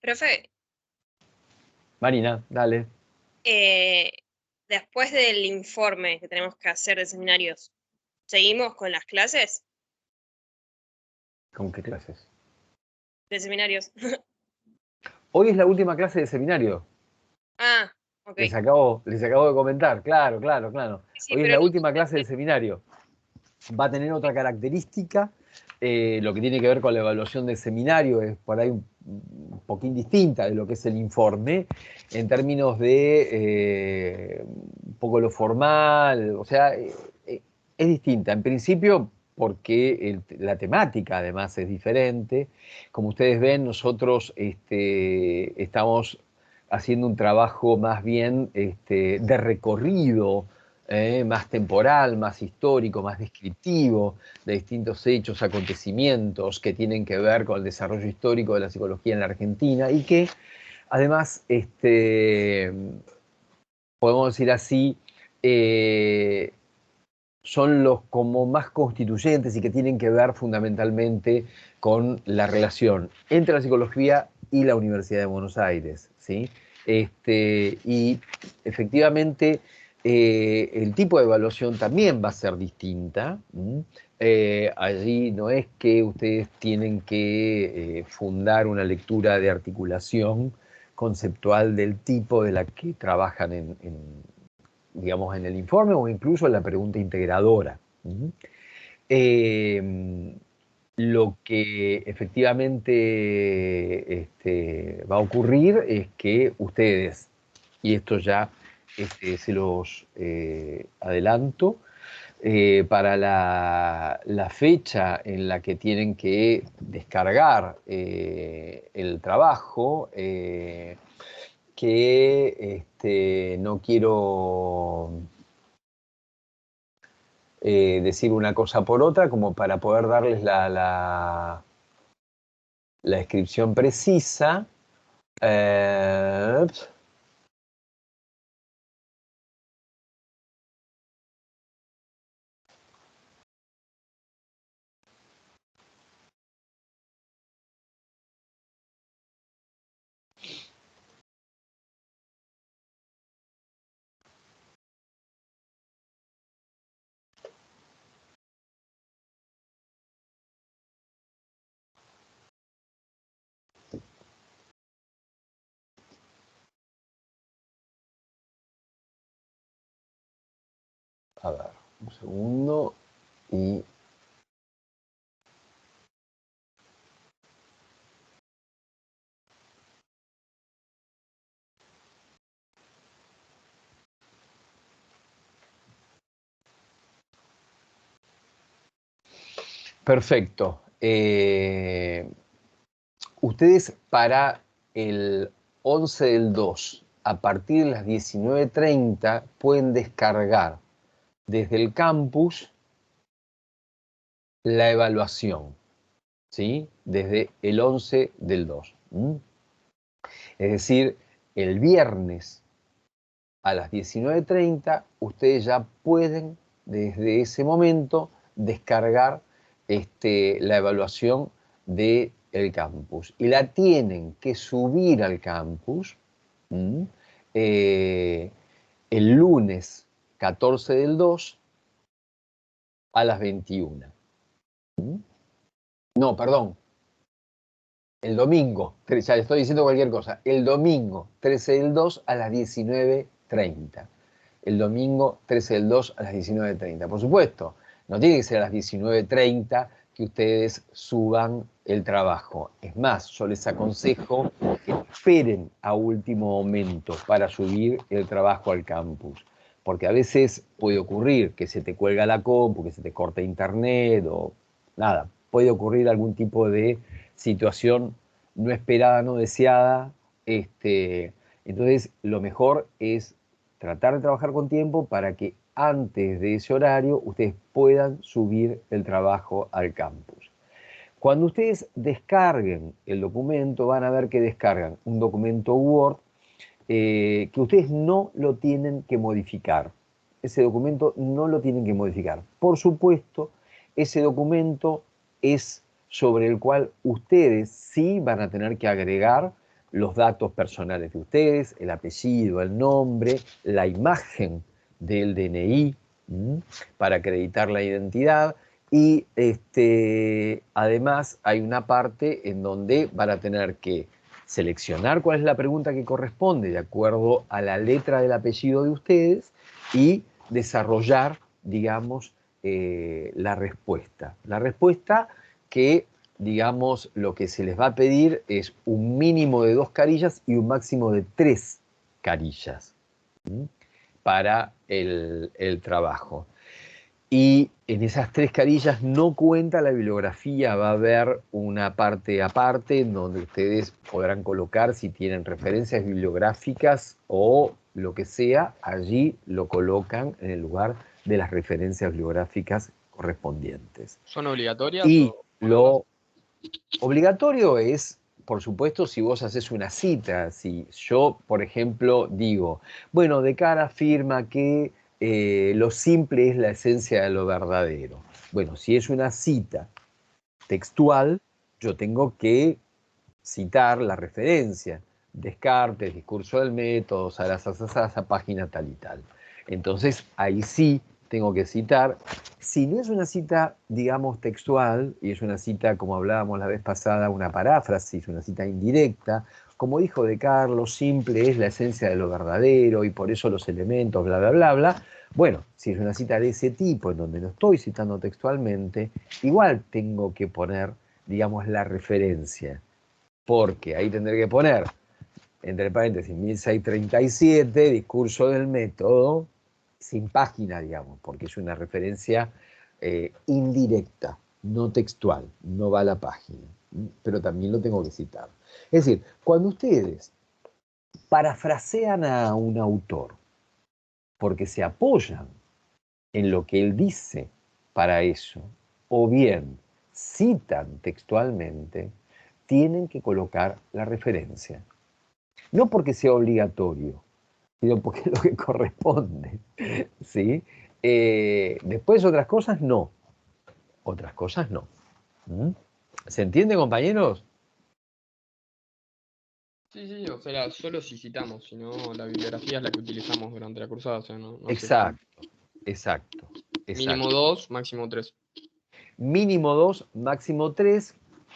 Profe, Marina, dale. después del informe que tenemos que hacer de seminarios, ¿seguimos con las clases ¿Con qué clases? de seminarios? Hoy es la última clase de seminario. Ah, ok. Les acabo de comentar, claro. Sí, Hoy es pero la última clase de seminario. Va a tener otra característica. Lo que tiene que ver con la evaluación del seminario es por ahí un poquín distinta de lo que es el informe, en términos de un poco lo formal, o sea, es distinta. En principio, porque la temática además es diferente. Como ustedes ven, nosotros estamos haciendo un trabajo más bien de recorrido, más temporal, más histórico, más descriptivo de distintos hechos, acontecimientos que tienen que ver con el desarrollo histórico de la psicología en la Argentina y que además, podemos decir así, eh, son los como más constituyentes y que tienen que ver fundamentalmente con la relación entre la psicología y la Universidad de Buenos Aires, ¿sí? Y efectivamente el tipo de evaluación también va a ser distinta. Allí no es que ustedes tienen que fundar una lectura de articulación conceptual del tipo de la que trabajan digamos, en el informe o incluso en la pregunta integradora. Eh, lo que efectivamente va a ocurrir es que ustedes, y esto ya se los adelanto, para la fecha en la que tienen que descargar el trabajo, que no quiero decir una cosa por otra, como para poder darles la descripción precisa. Eh, a ver, un segundo y... Perfecto. Ustedes para el 11 del 2, a partir de las 19:30, pueden descargar desde el campus la evaluación, ¿sí? Desde el 11 del 2. Es decir, el viernes a las 19:30, ustedes ya pueden desde ese momento descargar la evaluación del campus. Y la tienen que subir al campus eh, el lunes 14 del 2 a las 21. No, perdón, el domingo, ya le estoy diciendo cualquier cosa, el domingo 13 del 2 a las 19:30. El domingo 13 del 2 a las 19:30. Por supuesto, no tiene que ser a las 19:30 que ustedes suban el trabajo. Es más, yo les aconsejo que esperen a último momento para subir el trabajo al campus. Porque a veces puede ocurrir que se te cuelga la compu, que se te corta internet o nada, puede ocurrir algún tipo de situación no esperada, no deseada. Entonces, lo mejor es tratar de trabajar con tiempo para que antes de ese horario ustedes puedan subir el trabajo al campus. Cuando ustedes descarguen el documento, van a ver que descargan un documento Word que ustedes no lo tienen que modificar. Ese documento no lo tienen que modificar. Por supuesto, ese documento es sobre el cual ustedes sí van a tener que agregar los datos personales de ustedes, el apellido, el nombre, la imagen del DNI, para acreditar la identidad. Y además hay una parte en donde van a tener que seleccionar cuál es la pregunta que corresponde de acuerdo a la letra del apellido de ustedes y desarrollar, digamos, la respuesta. La respuesta que, digamos, lo que se les va a pedir es un mínimo de 2 carillas y un máximo de 3 carillas para el trabajo. Y en esas 3 carillas no cuenta la bibliografía, va a haber una parte aparte en donde ustedes podrán colocar si tienen referencias bibliográficas o lo que sea, allí lo colocan en el lugar de las referencias bibliográficas correspondientes. ¿Son obligatorias Y o lo obligatorio es, por supuesto, si vos haces una cita, si yo, por ejemplo, digo, bueno, Descartes afirma que lo simple es la esencia de lo verdadero. Bueno, si es una cita textual, yo tengo que citar la referencia. Descartes, discurso del método, Sarasa, página tal y tal. Entonces, ahí sí tengo que citar. Si no es una cita, digamos, textual, y es una cita, como hablábamos la vez pasada, una paráfrasis, una cita indirecta, como dijo Descartes, lo simple es la esencia de lo verdadero, y por eso los elementos, bla, bla, bla, bla. Bueno, si es una cita de ese tipo, en donde no estoy citando textualmente, igual tengo que poner, digamos, la referencia. Porque ahí tendré que poner, entre paréntesis, 1637, discurso del método, sin página, digamos, porque es una referencia indirecta, no textual, no va a la página, pero también lo tengo que citar. Es decir, cuando ustedes parafrasean a un autor porque se apoyan en lo que él dice para eso, o bien citan textualmente, tienen que colocar la referencia. No porque sea obligatorio, sino porque es lo que corresponde. ¿Sí? Después otras cosas no. Otras cosas no. ¿Se entiende, compañeros? Sí, o sea, solo si citamos, si no, la bibliografía es la que utilizamos durante la cursada, o sea, no hace falta. Exacto. Mínimo 2, máximo 3. Mínimo 2, máximo 3,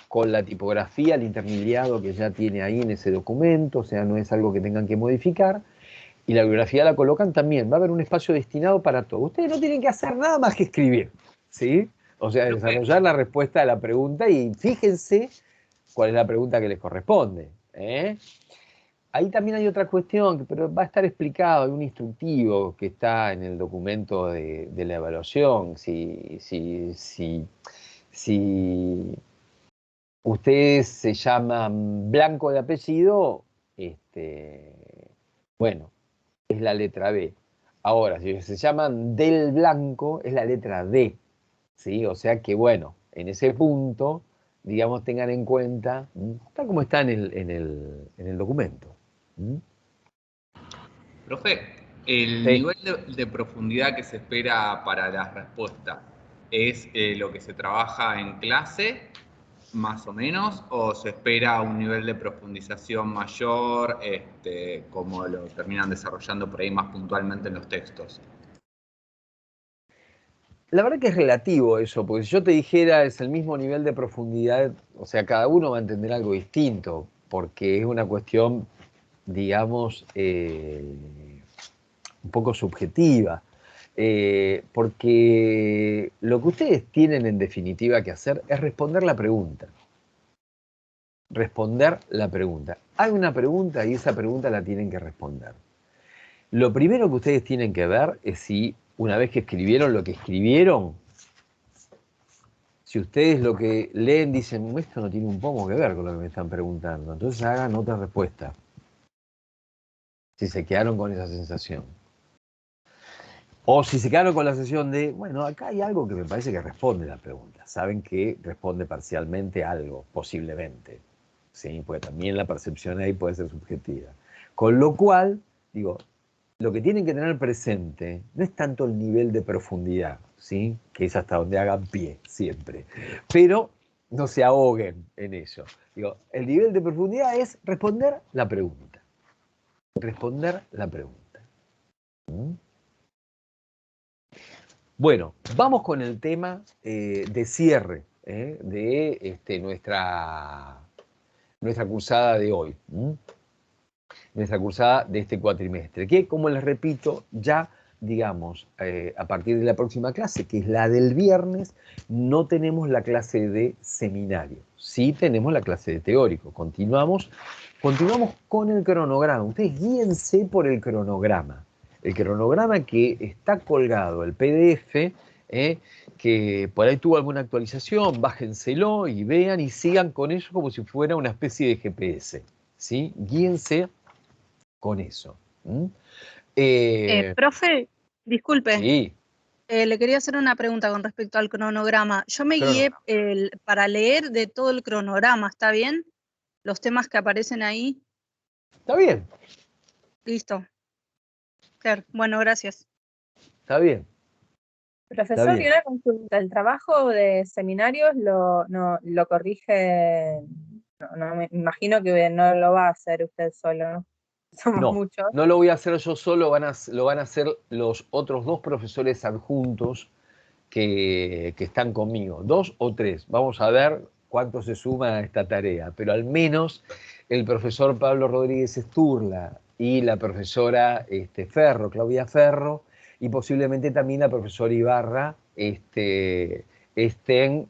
con la tipografía, el intermediado que ya tiene ahí en ese documento, o sea, no es algo que tengan que modificar. Y la bibliografía la colocan también, va a haber un espacio destinado para todo. Ustedes no tienen que hacer nada más que escribir, ¿sí? O sea, desarrollar la respuesta a la pregunta y fíjense cuál es la pregunta que les corresponde. Ahí también hay otra cuestión, pero va a estar explicado, hay un instructivo que está en el documento de la evaluación. Si ustedes se llaman Blanco de apellido, bueno, es la letra B. Ahora, si se llaman Del Blanco, es la letra D, ¿sí? O sea que, bueno, en ese punto, digamos, tengan en cuenta, tal como está en el documento. Profe, el Sí. nivel de profundidad que se espera para las respuestas, ¿es lo que se trabaja en clase, más o menos, o se espera un nivel de profundización mayor, como lo terminan desarrollando por ahí más puntualmente en los textos? La verdad que es relativo eso, porque si yo te dijera es el mismo nivel de profundidad, o sea, cada uno va a entender algo distinto, porque es una cuestión, digamos, un poco subjetiva. Porque lo que ustedes tienen en definitiva que hacer es responder la pregunta. Responder la pregunta. Hay una pregunta y esa pregunta la tienen que responder. Lo primero que ustedes tienen que ver es si, una vez que escribieron lo que escribieron, si ustedes lo que leen dicen, esto no tiene un poco que ver con lo que me están preguntando, entonces hagan otra respuesta. Si se quedaron con esa sensación. O si se quedaron con la sensación de, bueno, acá hay algo que me parece que responde la pregunta. Saben que responde parcialmente algo, posiblemente. ¿Sí? Porque también la percepción ahí puede ser subjetiva. Con lo cual, digo, lo que tienen que tener presente no es tanto el nivel de profundidad, ¿sí? Que es hasta donde hagan pie, siempre. Pero no se ahoguen en eso. Digo, el nivel de profundidad es responder la pregunta. Responder la pregunta. ¿Mm? Bueno, vamos con el tema de cierre de nuestra cursada de hoy. Nuestra cursada de este cuatrimestre, que como les repito, ya digamos, a partir de la próxima clase, que es la del viernes, no tenemos la clase de seminario, sí tenemos la clase de teórico. Continuamos con el cronograma. Ustedes guíense por el cronograma que está colgado, el PDF, que por ahí tuvo alguna actualización, bájenselo y vean y sigan con eso como si fuera una especie de GPS, ¿sí? Guíense con eso. Profe, disculpe, Sí, le quería hacer una pregunta con respecto al cronograma. Yo me guié para leer de todo el cronograma, ¿está bien? Los temas que aparecen ahí. está bien, Listo. Claro, bueno, gracias. está bien. Profesor, bien. y una consulta, ¿el trabajo de seminarios lo corrige? No, me imagino que no lo va a hacer usted solo, ¿no? Somos No, muchos. no lo voy a hacer yo solo, lo van a hacer los otros 2 profesores adjuntos que están conmigo, 2 o 3. Vamos a ver cuánto se suma a esta tarea, pero al menos el profesor Pablo Rodríguez Esturla y la profesora Ferro, Claudia Ferro, y posiblemente también la profesora Ibarra estén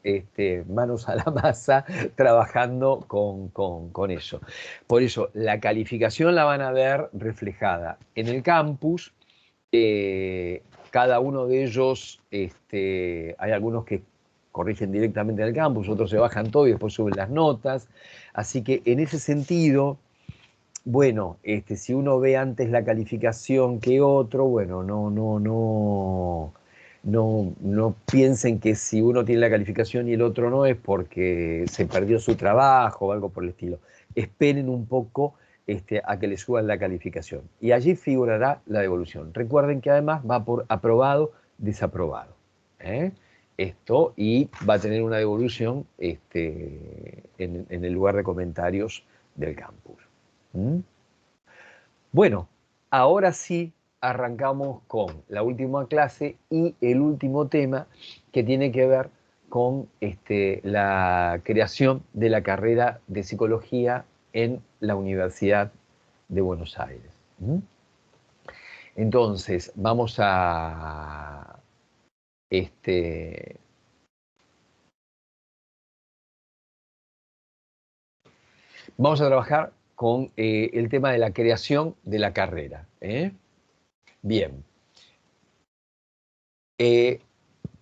manos a la masa trabajando con eso. Por eso, la calificación la van a ver reflejada en el campus. Cada uno de ellos, hay algunos que corrigen directamente en el campus, otros se bajan todo y después suben las notas. Así que en ese sentido, bueno, si uno ve antes la calificación que otro, bueno, no piensen que si uno tiene la calificación y el otro no es porque se perdió su trabajo o algo por el estilo. Esperen un poco a que le suban la calificación. Y allí figurará la devolución. Recuerden que además va por aprobado, desaprobado. Esto, y va a tener una devolución en el lugar de comentarios del campus. Bueno, ahora sí arrancamos con la última clase y el último tema que tiene que ver con la creación de la carrera de psicología en la Universidad de Buenos Aires. Entonces, vamos a trabajar con el tema de la creación de la carrera. Bien.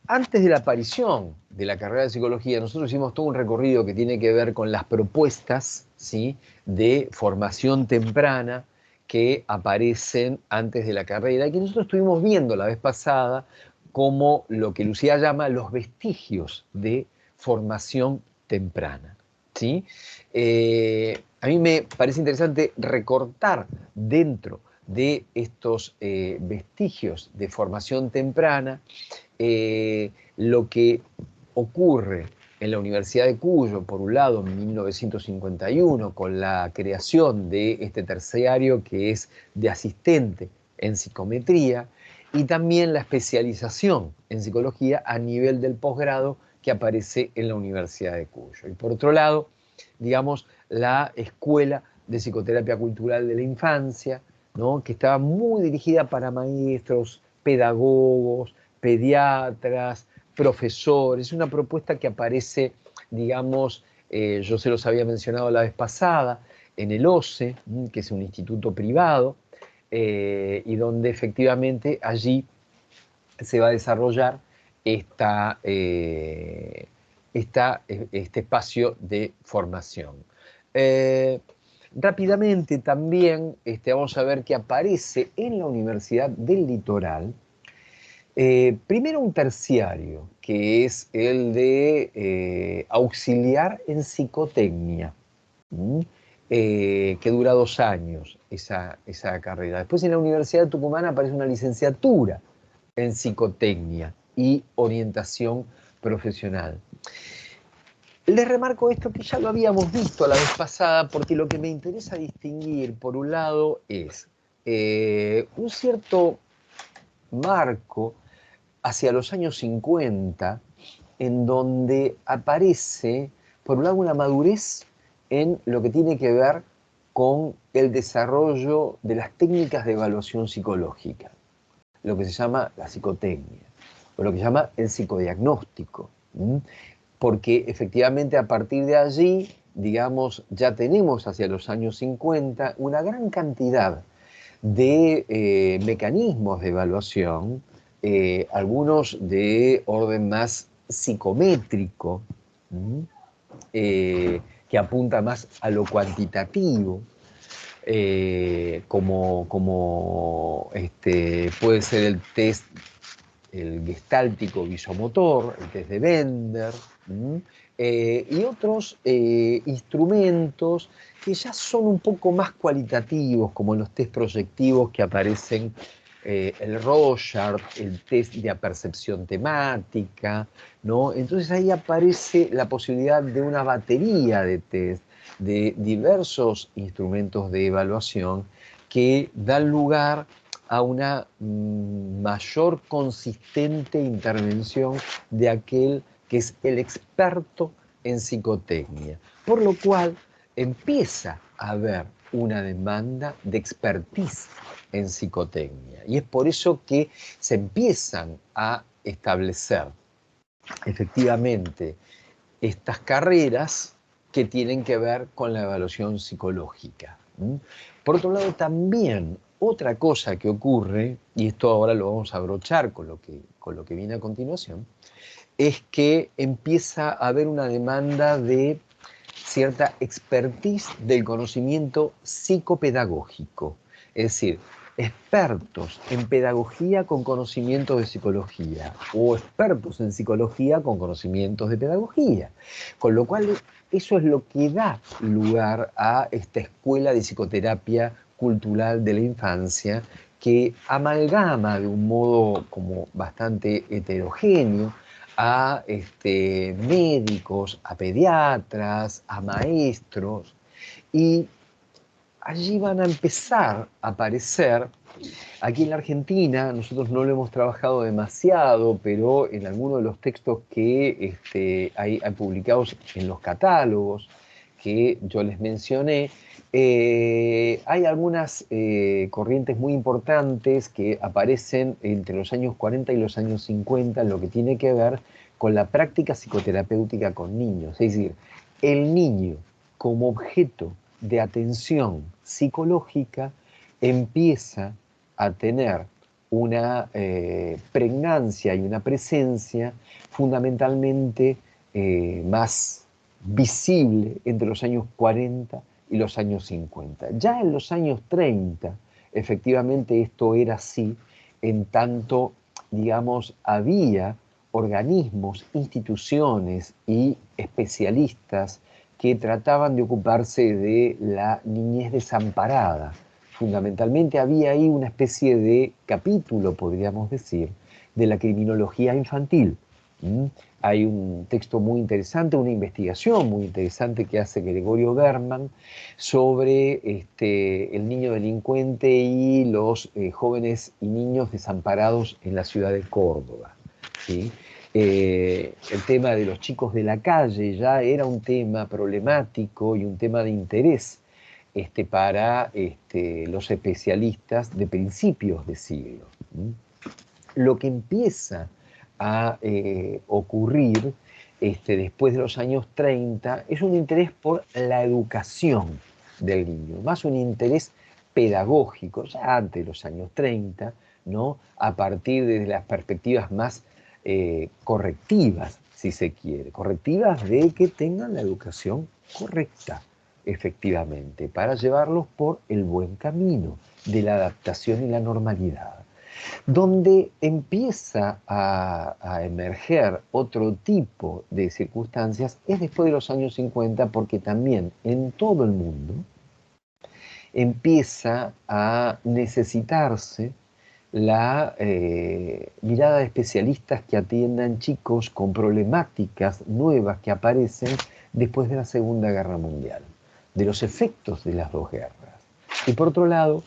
Antes de la aparición de la carrera de psicología, nosotros hicimos todo un recorrido que tiene que ver con las propuestas, ¿sí?, de formación temprana que aparecen antes de la carrera y que nosotros estuvimos viendo la vez pasada como lo que Lucía llama los vestigios de formación temprana, ¿sí? A mí me parece interesante recortar dentro de estos vestigios de formación temprana lo que ocurre en la Universidad de Cuyo, por un lado, en 1951, con la creación de este terciario que es de asistente en psicometría, y también la especialización en psicología a nivel del posgrado que aparece en la Universidad de Cuyo. Y por otro lado, digamos, la Escuela de Psicoterapia Cultural de la Infancia, ¿no?, que estaba muy dirigida para maestros, pedagogos, pediatras, profesores. Es una propuesta que aparece, digamos, yo se los había mencionado la vez pasada, en el OCE, que es un instituto privado, y donde efectivamente allí se va a desarrollar este espacio de formación. Rápidamente también vamos a ver que aparece en la Universidad del Litoral primero un terciario, que es el de auxiliar en psicotecnia, que dura 2 años esa carrera. Después en la Universidad de Tucumán aparece una licenciatura en psicotecnia y orientación profesional. Les remarco esto que ya lo habíamos visto la vez pasada, porque lo que me interesa distinguir, por un lado, es un cierto marco hacia los años 50, en donde aparece, por un lado, una madurez en lo que tiene que ver con el desarrollo de las técnicas de evaluación psicológica, lo que se llama la psicotecnia, o lo que se llama el psicodiagnóstico. Porque efectivamente a partir de allí, digamos, ya tenemos hacia los años 50 una gran cantidad de mecanismos de evaluación, algunos de orden más psicométrico, que apunta más a lo cuantitativo, como puede ser el test, el gestáltico visomotor, el test de Bender, y otros instrumentos que ya son un poco más cualitativos, como los test proyectivos que aparecen, el Rorschach, el test de apercepción temática, ¿no? Entonces ahí aparece la posibilidad de una batería de test, de diversos instrumentos de evaluación que dan lugar a una mayor consistente intervención de aquel que es el experto en psicotecnia, por lo cual empieza a haber una demanda de expertise en psicotecnia, y es por eso que se empiezan a establecer efectivamente estas carreras que tienen que ver con la evaluación psicológica. Por otro lado, también otra cosa que ocurre, y esto ahora lo vamos a abrochar con lo que viene a continuación, es que empieza a haber una demanda de cierta expertise del conocimiento psicopedagógico, es decir, expertos en pedagogía con conocimientos de psicología, o expertos en psicología con conocimientos de pedagogía, con lo cual eso es lo que da lugar a esta escuela de psicoterapia cultural de la infancia, que amalgama de un modo como bastante heterogéneo a médicos, a pediatras, a maestros, y allí van a empezar a aparecer, aquí en la Argentina, nosotros no lo hemos trabajado demasiado, pero en algunos de los textos que hay publicados en los catálogos que yo les mencioné, hay algunas corrientes muy importantes que aparecen entre los años 40 y los años 50 en lo que tiene que ver con la práctica psicoterapéutica con niños. Es decir, el niño como objeto de atención psicológica empieza a tener una pregnancia y una presencia fundamentalmente más visible entre los años 40 y los años 50. Ya en los años 30, efectivamente esto era así, en tanto, digamos, había organismos, instituciones y especialistas que trataban de ocuparse de la niñez desamparada. Fundamentalmente había ahí una especie de capítulo, podríamos decir, de la criminología infantil. Hay un texto muy interesante, una investigación muy interesante que hace Gregorio Berman sobre el niño delincuente y los jóvenes y niños desamparados en la ciudad de Córdoba, ¿sí? El tema de los chicos de la calle ya era un tema problemático y un tema de interés para los especialistas de principios de siglo. Lo que empieza a ocurrir después de los años 30 es un interés por la educación del niño, más un interés pedagógico, ya antes de los años 30, ¿no? A partir de las perspectivas más correctivas, si se quiere, correctivas de que tengan la educación correcta, efectivamente, para llevarlos por el buen camino de la adaptación y la normalidad. Donde empieza a emerger otro tipo de circunstancias es después de los años 50, porque también en todo el mundo empieza a necesitarse la mirada de especialistas que atiendan chicos con problemáticas nuevas que aparecen después de la Segunda Guerra Mundial, de los efectos de las dos guerras. Y por otro lado,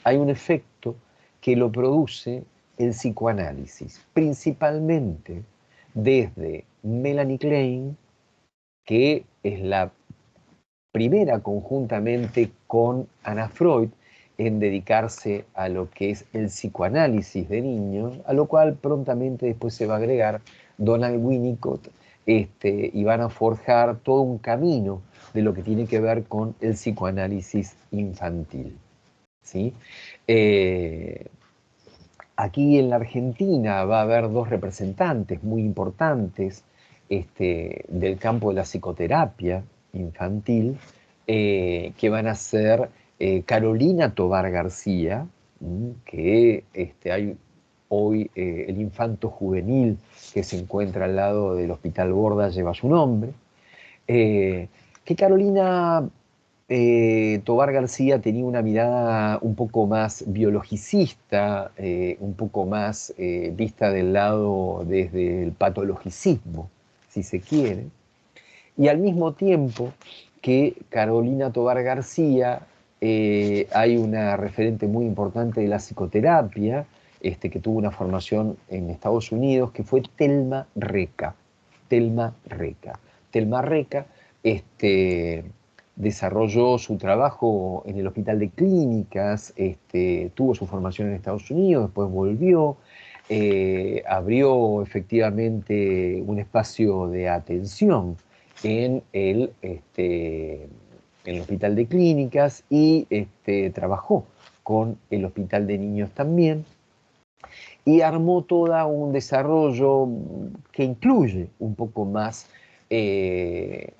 hay un efecto que lo produce el psicoanálisis, principalmente desde Melanie Klein, que es la primera conjuntamente con Anna Freud en dedicarse a lo que es el psicoanálisis de niños, a lo cual prontamente después se va a agregar Donald Winnicott, y van a forjar todo un camino de lo que tiene que ver con el psicoanálisis infantil, ¿sí? Aquí en la Argentina va a haber dos representantes muy importantes del campo de la psicoterapia infantil, que van a ser Carolina Tovar García, que hay hoy el infanto juvenil que se encuentra al lado del Hospital Borda lleva su nombre, que Carolina Tovar García tenía una mirada un poco más biologicista, un poco más vista del lado desde el patologicismo, si se quiere, y al mismo tiempo que Carolina Tovar García hay una referente muy importante de la psicoterapia, que tuvo una formación en Estados Unidos, que fue Thelma Reca. Thelma Reca desarrolló su trabajo en el Hospital de Clínicas, tuvo su formación en Estados Unidos, después volvió, abrió efectivamente un espacio de atención en el Hospital de Clínicas y trabajó con el Hospital de Niños también, y armó todo un desarrollo que incluye un poco más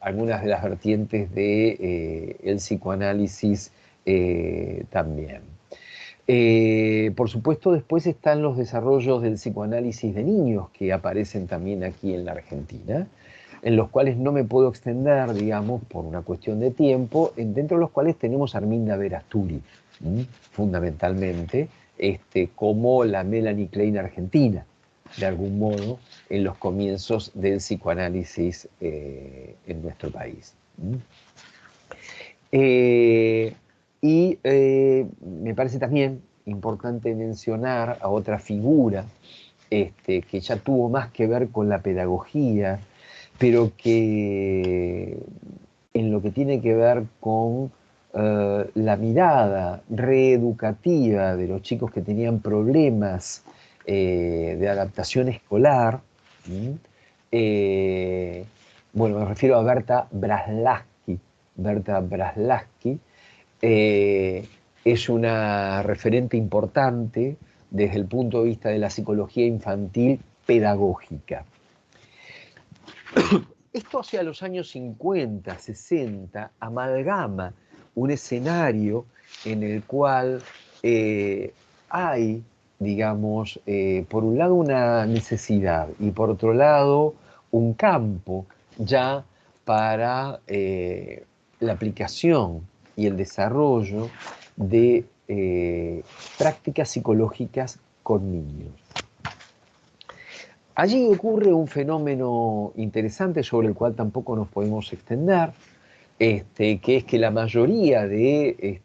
algunas de las vertientes del psicoanálisis también. Por supuesto, después están los desarrollos del psicoanálisis de niños que aparecen también aquí en la Argentina, en los cuales no me puedo extender, digamos, por una cuestión de tiempo, dentro de los cuales tenemos a Arminda Verasturi, fundamentalmente, como la Melanie Klein argentina, de algún modo, en los comienzos del psicoanálisis en nuestro país. Y me parece también importante mencionar a otra figura que ya tuvo más que ver con la pedagogía, pero que en lo que tiene que ver con la mirada reeducativa de los chicos que tenían problemas de adaptación escolar, bueno, me refiero a Berta Braslavsky. Berta Braslavsky es una referente importante desde el punto de vista de la psicología infantil pedagógica. Esto hacia los años 50, 60, amalgama un escenario en el cual hay, digamos, por un lado una necesidad y por otro lado un campo ya para la aplicación y el desarrollo de prácticas psicológicas con niños. Allí ocurre un fenómeno interesante sobre el cual tampoco nos podemos extender, que es que la mayoría de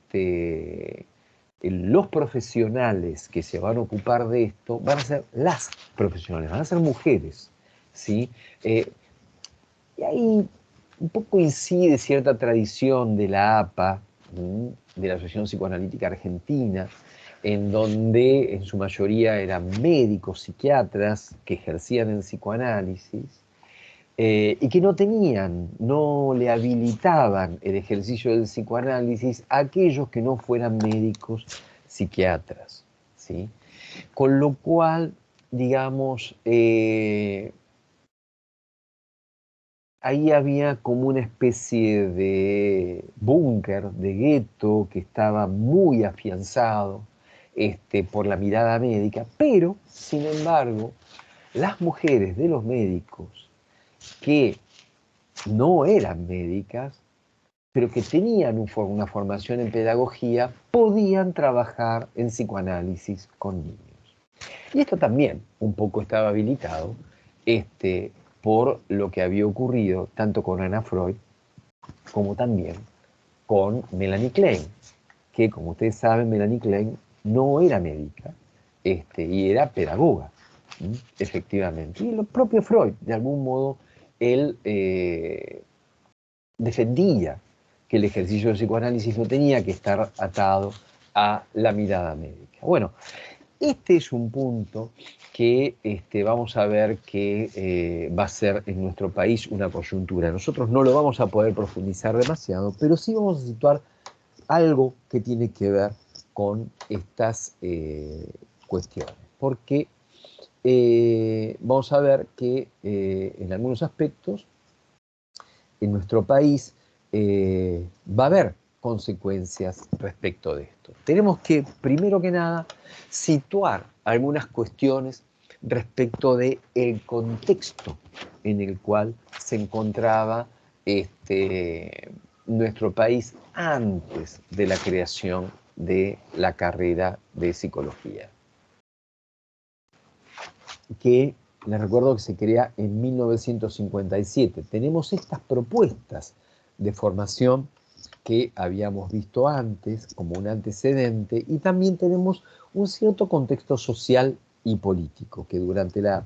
los profesionales que se van a ocupar de esto van a ser las profesionales, van a ser mujeres, ¿sí? Y ahí un poco incide cierta tradición de la APA, de la Asociación Psicoanalítica Argentina, en donde en su mayoría eran médicos, psiquiatras que ejercían el psicoanálisis y que no le habilitaban el ejercicio del psicoanálisis a aquellos que no fueran médicos psiquiatras, ¿sí? Con lo cual, digamos, ahí había como una especie de búnker, de gueto, que estaba muy afianzado por la mirada médica, pero, sin embargo, las mujeres de los médicos que no eran médicas, pero que tenían una formación en pedagogía, podían trabajar en psicoanálisis con niños. Y esto también un poco estaba habilitado por lo que había ocurrido tanto con Anna Freud como también con Melanie Klein, que como ustedes saben, Melanie Klein no era médica y era pedagoga, efectivamente. Y el propio Freud, de algún modo, él defendía que el ejercicio del psicoanálisis no tenía que estar atado a la mirada médica. Bueno, este es un punto que vamos a ver que va a ser en nuestro país una coyuntura. Nosotros no lo vamos a poder profundizar demasiado, pero sí vamos a situar algo que tiene que ver con estas cuestiones. Porque vamos a ver que en algunos aspectos en nuestro país va a haber consecuencias respecto de esto. Tenemos que, primero que nada, situar algunas cuestiones respecto del contexto en el cual se encontraba nuestro país antes de la creación de la carrera de psicología, que les recuerdo que se crea en 1957. Tenemos estas propuestas de formación que habíamos visto antes como un antecedente, y también tenemos un cierto contexto social y político, que durante la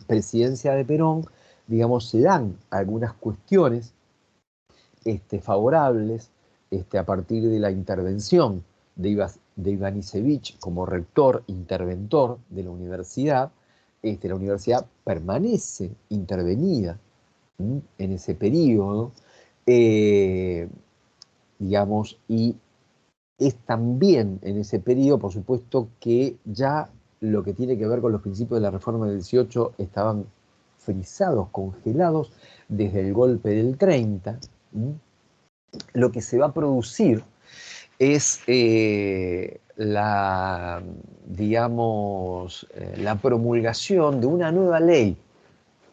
presidencia de Perón, digamos, se dan algunas cuestiones favorables a partir de la intervención de Ivanišević como rector interventor de la universidad. La universidad permanece intervenida en ese periodo, digamos, y es también en ese periodo, por supuesto, que ya lo que tiene que ver con los principios de la reforma del 18 estaban frisados, congelados desde el golpe del 30. Lo que se va a producir es la promulgación de una nueva ley,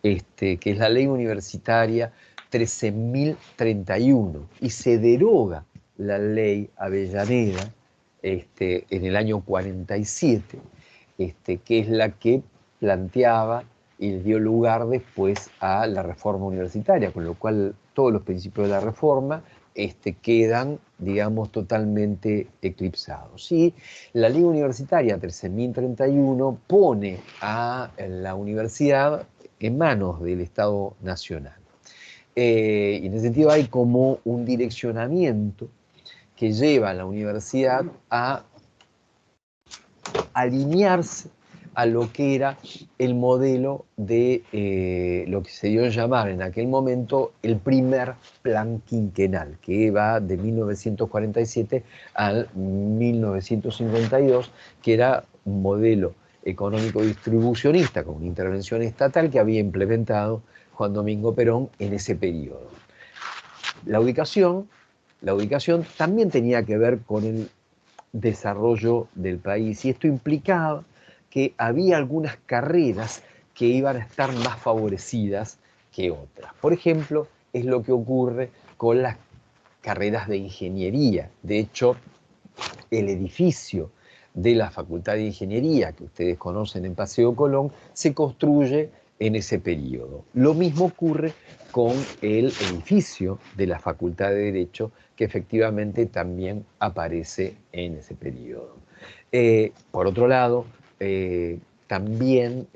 que es la ley universitaria 13.031, y se deroga la ley Avellaneda en el año 47, que es la que planteaba y dio lugar después a la reforma universitaria, con lo cual todos los principios de la reforma quedan, digamos, totalmente eclipsados. Y la ley universitaria 13.031 pone a la universidad en manos del Estado Nacional. Y en ese sentido hay como un direccionamiento que lleva a la universidad a alinearse a lo que era el modelo de lo que se dio a llamar en aquel momento el primer plan quinquenal, que va de 1947 al 1952, que era un modelo económico distribucionista con una intervención estatal que había implementado Juan Domingo Perón en ese periodo. La ubicación también tenía que ver con el desarrollo del país, y esto implicaba que había algunas carreras que iban a estar más favorecidas que otras. Por ejemplo, es lo que ocurre con las carreras de ingeniería. De hecho, el edificio de la Facultad de Ingeniería, que ustedes conocen en Paseo Colón, se construye en ese periodo. Lo mismo ocurre con el edificio de la Facultad de Derecho, que efectivamente también aparece en ese periodo. Por otro lado, también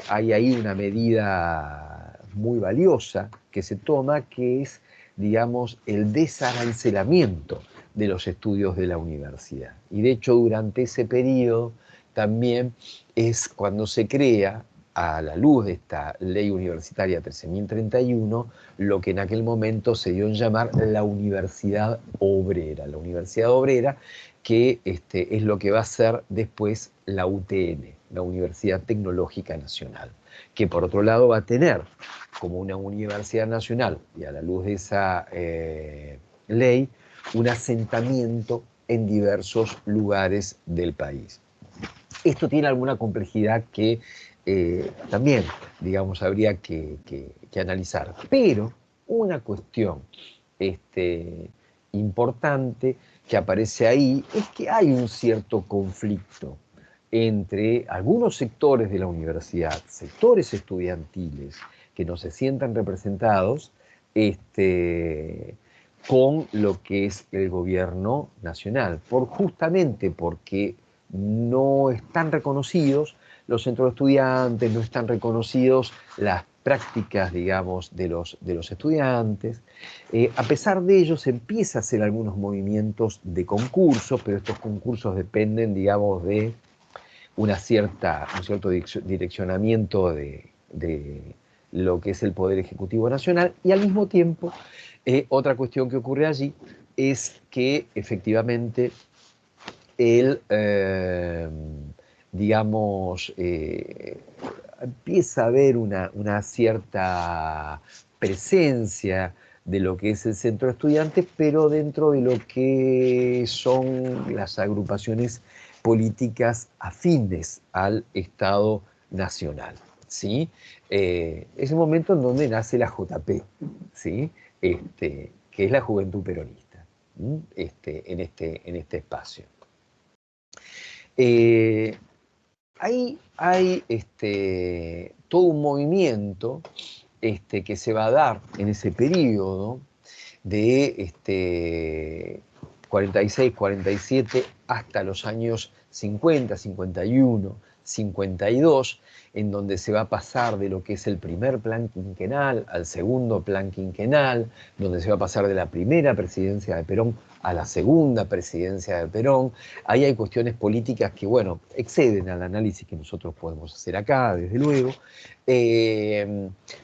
hay ahí una medida muy valiosa que se toma, que es, digamos, el desarancelamiento de los estudios de la universidad. Y de hecho, durante ese periodo también es cuando se crea, a la luz de esta ley universitaria 13.031, lo que en aquel momento se dio en llamar la Universidad Obrera. La Universidad Obrera, que es lo que va a ser después la UTN, la Universidad Tecnológica Nacional, que por otro lado va a tener como una universidad nacional, y a la luz de esa ley, un asentamiento en diversos lugares del país. Esto tiene alguna complejidad que también, digamos, habría que analizar. Pero una cuestión importante que aparece ahí es que hay un cierto conflicto entre algunos sectores de la universidad, sectores estudiantiles, que no se sientan representados con lo que es el gobierno nacional, justamente porque no están reconocidos los centros de estudiantes, no están reconocidos las prácticas, digamos, de los estudiantes. A pesar de ello, se empieza a hacer algunos movimientos de concursos, pero estos concursos dependen, digamos, de un cierto direccionamiento de lo que es el Poder Ejecutivo Nacional, y al mismo tiempo, otra cuestión que ocurre allí es que efectivamente digamos, empieza a haber una cierta presencia de lo que es el centro de estudiantes, pero dentro de lo que son las agrupaciones políticas afines al Estado Nacional, ¿sí? Es el momento en donde nace la JP, ¿sí? Que es la Juventud Peronista, en este espacio. Ahí hay todo un movimiento que se va a dar en ese periodo de 46, 47 hasta los años 50, 51, 52, en donde se va a pasar de lo que es el primer plan quinquenal al segundo plan quinquenal, donde se va a pasar de la primera presidencia de Perón a la segunda presidencia de Perón. Ahí hay cuestiones políticas que, bueno, exceden al análisis que nosotros podemos hacer acá, desde luego,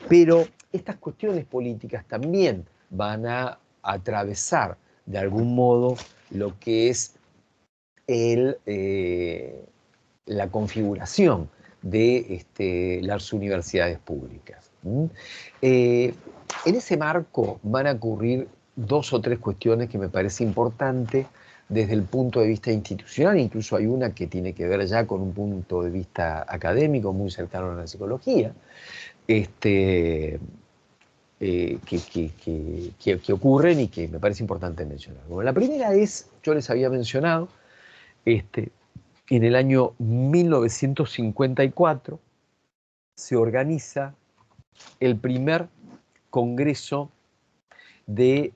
pero estas cuestiones políticas también van a atravesar de algún modo lo que es la configuración de las universidades públicas. En ese marco van a ocurrir dos o tres cuestiones que me parece importante desde el punto de vista institucional. Incluso hay una que tiene que ver ya con un punto de vista académico muy cercano a la psicología, que ocurren y que me parece importante mencionar. Bueno, la primera es, yo les había mencionado, en el año 1954 se organiza el primer congreso de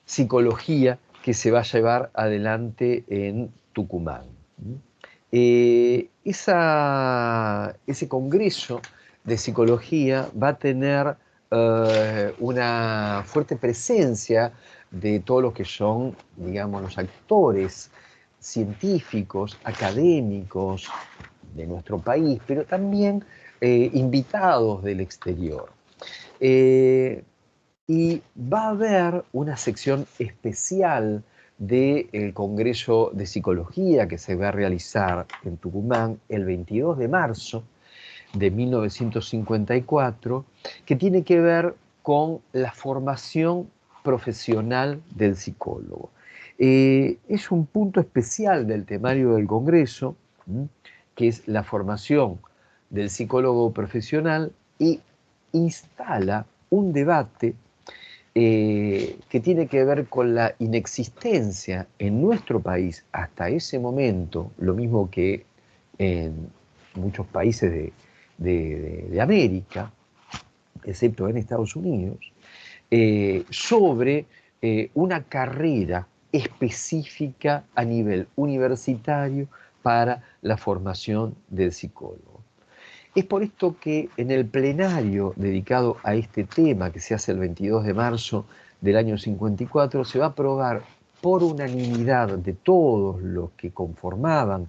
psicología que se va a llevar adelante en Tucumán. Ese congreso de psicología va a tener una fuerte presencia de todos los que son, digamos, los actores científicos, académicos de nuestro país, pero también invitados del exterior. Y va a haber una sección especial del Congreso de Psicología que se va a realizar en Tucumán el 22 de marzo de 1954, que tiene que ver con la formación profesional del psicólogo. Es un punto especial del temario del Congreso, que es la formación del psicólogo profesional, y instala un debate que tiene que ver con la inexistencia en nuestro país hasta ese momento, lo mismo que en muchos países de América, excepto en Estados Unidos, sobre una carrera específica a nivel universitario para la formación del psicólogo. Es por esto que en el plenario dedicado a este tema, que se hace el 22 de marzo del año 54, se va a aprobar por unanimidad de todos los que conformaban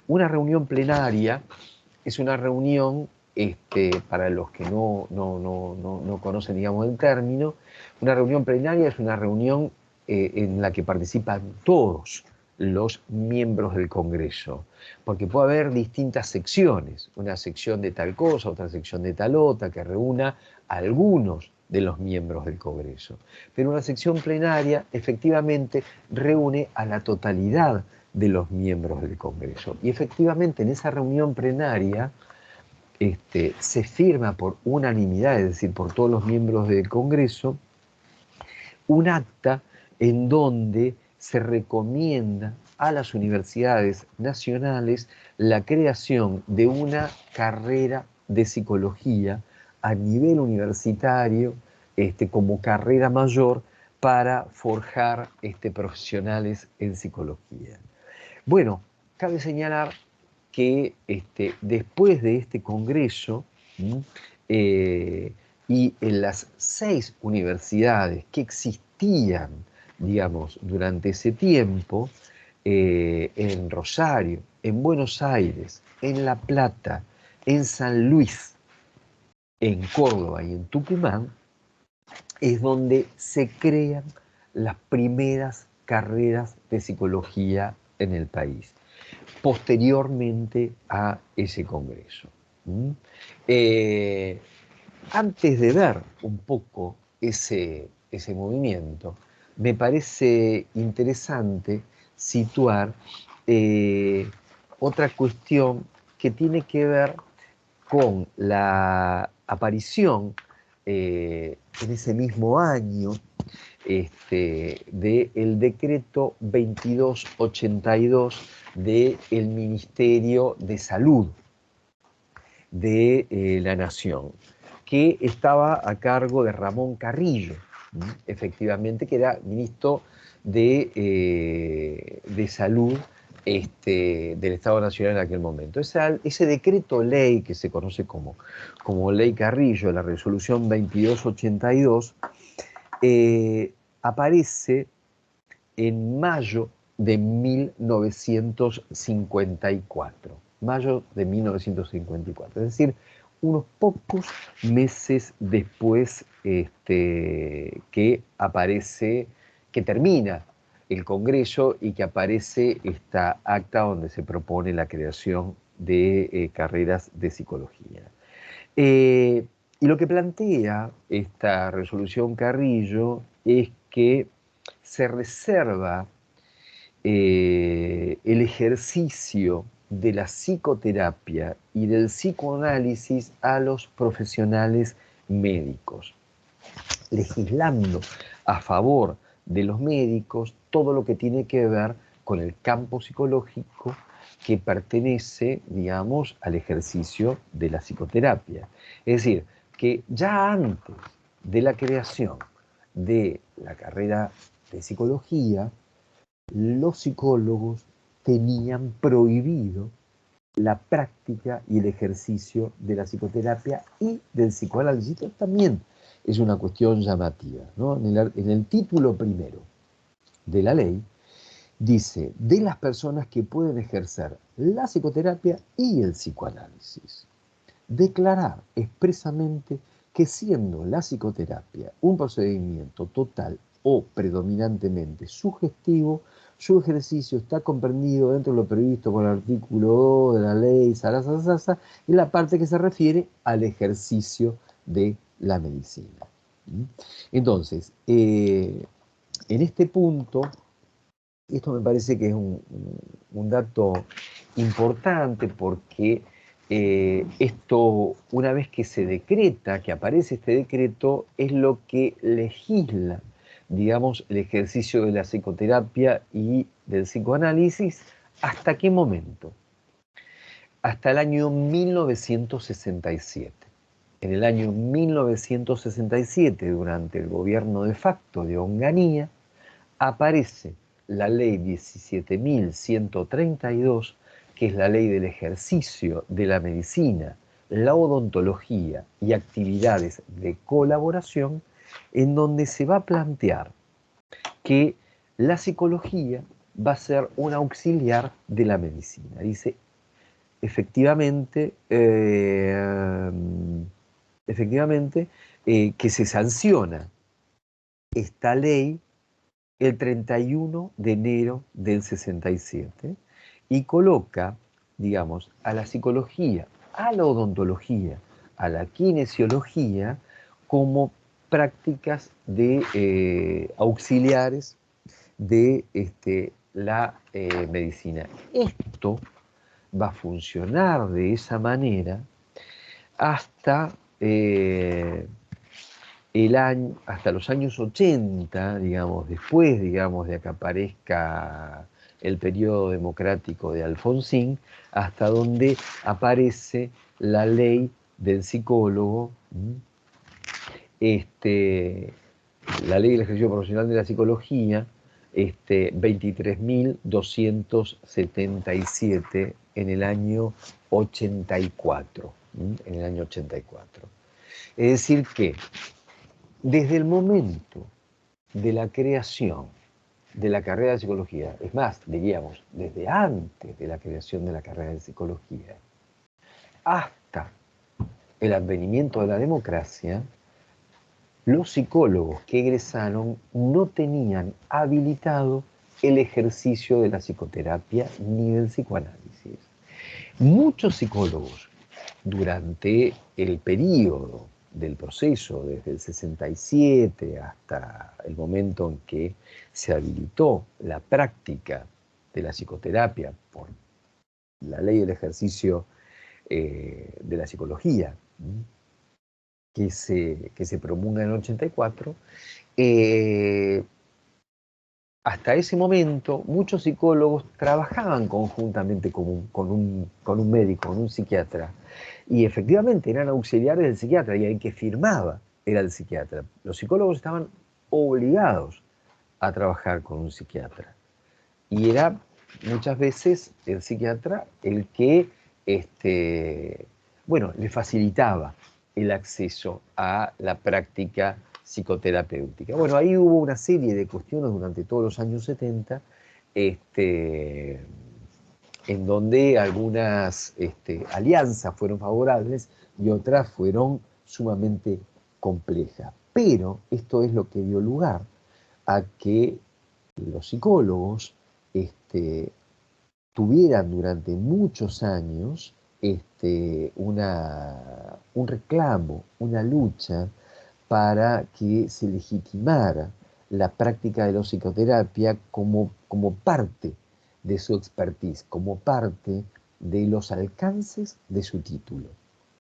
una reunión plenaria. Es una reunión, para los que no conocen, digamos, el término, una reunión plenaria es una reunión en la que participan todos los miembros del Congreso, porque puede haber distintas secciones, una sección de tal cosa, otra sección de tal otra, que reúna a algunos de los miembros del Congreso. Pero una sección plenaria efectivamente reúne a la totalidad de los miembros del Congreso. Y efectivamente en esa reunión plenaria se firma por unanimidad, es decir, por todos los miembros del Congreso, un acta en donde se recomienda a las universidades nacionales la creación de una carrera de psicología a nivel universitario como carrera mayor para forjar profesionales en psicología. Bueno, cabe señalar que después de este congreso y en las 6 universidades que existían, digamos, durante ese tiempo, en Rosario, en Buenos Aires, en La Plata, en San Luis, en Córdoba y en Tucumán, es donde se crean las primeras carreras de psicología en el país, posteriormente a ese congreso. Antes de ver un poco ese movimiento, me parece interesante situar otra cuestión que tiene que ver con la aparición en ese mismo año del decreto 2282 del Ministerio de Salud de la Nación, que estaba a cargo de Ramón Carrillo, efectivamente, que era ministro de Salud del Estado Nacional en aquel momento. Ese decreto ley que se conoce como Ley Carrillo, la resolución 2282, aparece en mayo de 1954. Mayo de 1954, es decir, unos pocos meses después que aparece, que termina el Congreso y que aparece esta acta donde se propone la creación de carreras de psicología. Y lo que plantea esta resolución Carrillo es que se reserva el ejercicio de la psicoterapia y del psicoanálisis a los profesionales médicos, legislando a favor de los médicos todo lo que tiene que ver con el campo psicológico que pertenece, digamos, al ejercicio de la psicoterapia. Es decir, que ya antes de la creación de la carrera de psicología, los psicólogos tenían prohibido la práctica y el ejercicio de la psicoterapia y del psicoanálisis. Esto también es una cuestión llamativa, ¿no? En el título primero de la ley dice, de las personas que pueden ejercer la psicoterapia y el psicoanálisis. Declarar expresamente que siendo la psicoterapia un procedimiento total o predominantemente sugestivo, su ejercicio está comprendido dentro de lo previsto por el artículo 2 de la ley en la parte que se refiere al ejercicio de la medicina. Entonces, en este punto, esto me parece que es un dato importante porque esto, una vez que se decreta, que aparece este decreto, es lo que legisla, digamos, el ejercicio de la psicoterapia y del psicoanálisis. ¿Hasta qué momento? Hasta el año 1967. En el año 1967, durante el gobierno de facto de Onganía, aparece la ley 17.132, que es la ley del ejercicio de la medicina, la odontología y actividades de colaboración, en donde se va a plantear que la psicología va a ser un auxiliar de la medicina. Dice, efectivamente, que se sanciona esta ley el 31 de enero del 67 y coloca, digamos, a la psicología, a la odontología, a la kinesiología como prácticas de auxiliares de la medicina. Esto va a funcionar de esa manera hasta hasta los años 80, digamos, después, digamos, de que aparezca el periodo democrático de Alfonsín, hasta donde aparece la ley del psicólogo, la ley del ejercicio profesional de la psicología, 23.277 en el año 84. En el año 84. Es decir que desde el momento de la creación de la carrera de psicología, es más, diríamos, desde antes de la creación de la carrera de psicología, hasta el advenimiento de la democracia, los psicólogos que egresaron no tenían habilitado el ejercicio de la psicoterapia ni del psicoanálisis. Muchos psicólogos, durante el periodo del proceso, desde el 67 hasta el momento en que se habilitó la práctica de la psicoterapia por la ley del ejercicio de la psicología, que se promulga en el 84, hasta ese momento muchos psicólogos trabajaban conjuntamente con un médico, con un psiquiatra, y efectivamente eran auxiliares del psiquiatra, y el que firmaba era el psiquiatra. Los psicólogos estaban obligados a trabajar con un psiquiatra, y era muchas veces el psiquiatra el que le facilitaba el acceso a la práctica psicoterapéutica. Bueno, ahí hubo una serie de cuestiones durante todos los años 70, en donde algunas alianzas fueron favorables y otras fueron sumamente complejas. Pero esto es lo que dio lugar a que los psicólogos tuvieran durante muchos años un reclamo, una lucha para que se legitimara la práctica de la psicoterapia como parte de su expertise, como parte de los alcances de su título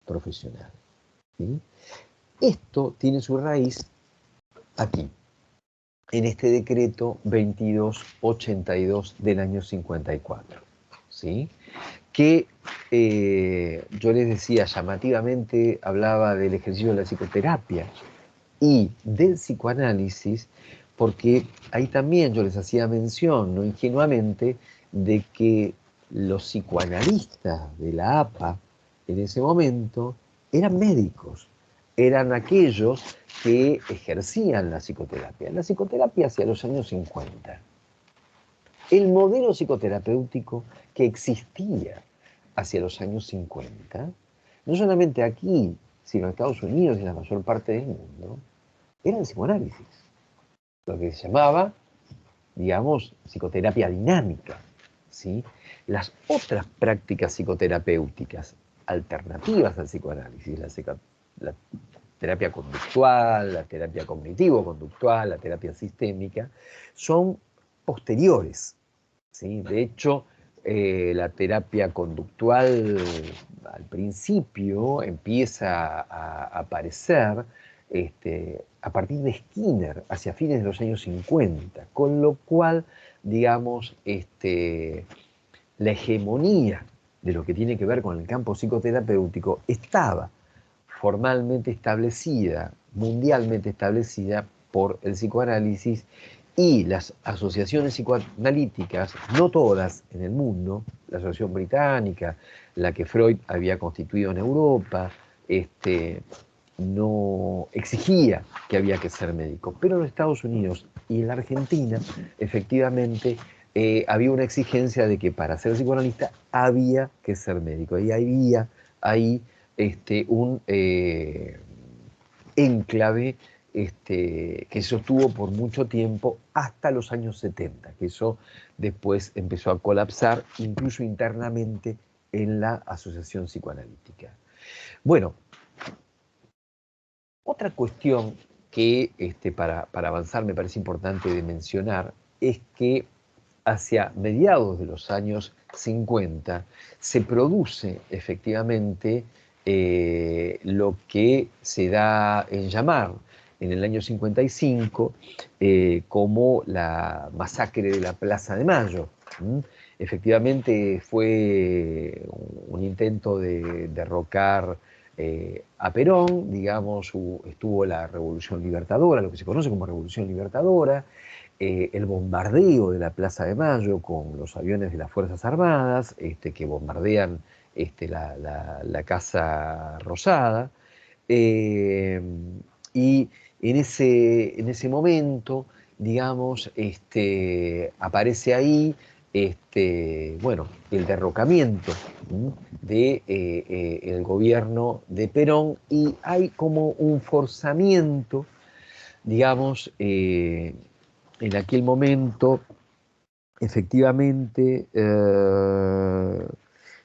profesional. ¿Sí? Esto tiene su raíz aquí, en este decreto 2282 del año 54, ¿sí? Que yo les decía, llamativamente hablaba del ejercicio de la psicoterapia y del psicoanálisis, porque ahí también yo les hacía mención, no ingenuamente, de que los psicoanalistas de la APA en ese momento eran médicos, eran aquellos que ejercían la psicoterapia hacia los años 50. El modelo psicoterapéutico que existía hacia los años 50, no solamente aquí, sino en Estados Unidos y en la mayor parte del mundo, era el psicoanálisis, lo que se llamaba, digamos, psicoterapia dinámica, ¿sí? Las otras prácticas psicoterapéuticas alternativas al psicoanálisis, la terapia conductual, la terapia cognitivo-conductual, la terapia sistémica, son posteriores, ¿sí? De hecho, la terapia conductual al principio empieza a aparecer a partir de Skinner, hacia fines de los años 50, con lo cual, digamos, la hegemonía de lo que tiene que ver con el campo psicoterapéutico estaba formalmente establecida, mundialmente establecida por el psicoanálisis, y las asociaciones psicoanalíticas, no todas en el mundo, la asociación británica, la que Freud había constituido en Europa, no exigía que había que ser médico, pero en los Estados Unidos y en la Argentina, efectivamente, había una exigencia de que para ser psicoanalista había que ser médico, y había ahí un enclave que se sostuvo por mucho tiempo hasta los años 70, que eso después empezó a colapsar incluso internamente en la asociación psicoanalítica. Bueno, otra cuestión que para avanzar me parece importante de mencionar es que hacia mediados de los años 50 se produce efectivamente lo que se da en llamar en el año 55 como la masacre de la Plaza de Mayo. Efectivamente fue un intento de derrocar a Perón, digamos, estuvo la Revolución Libertadora, lo que se conoce como Revolución Libertadora, el bombardeo de la Plaza de Mayo con los aviones de las Fuerzas Armadas, que bombardean la Casa Rosada, y en ese momento, digamos, aparece ahí, bueno, el derrocamiento del gobierno de Perón, y hay como un forzamiento, digamos, en aquel momento, efectivamente,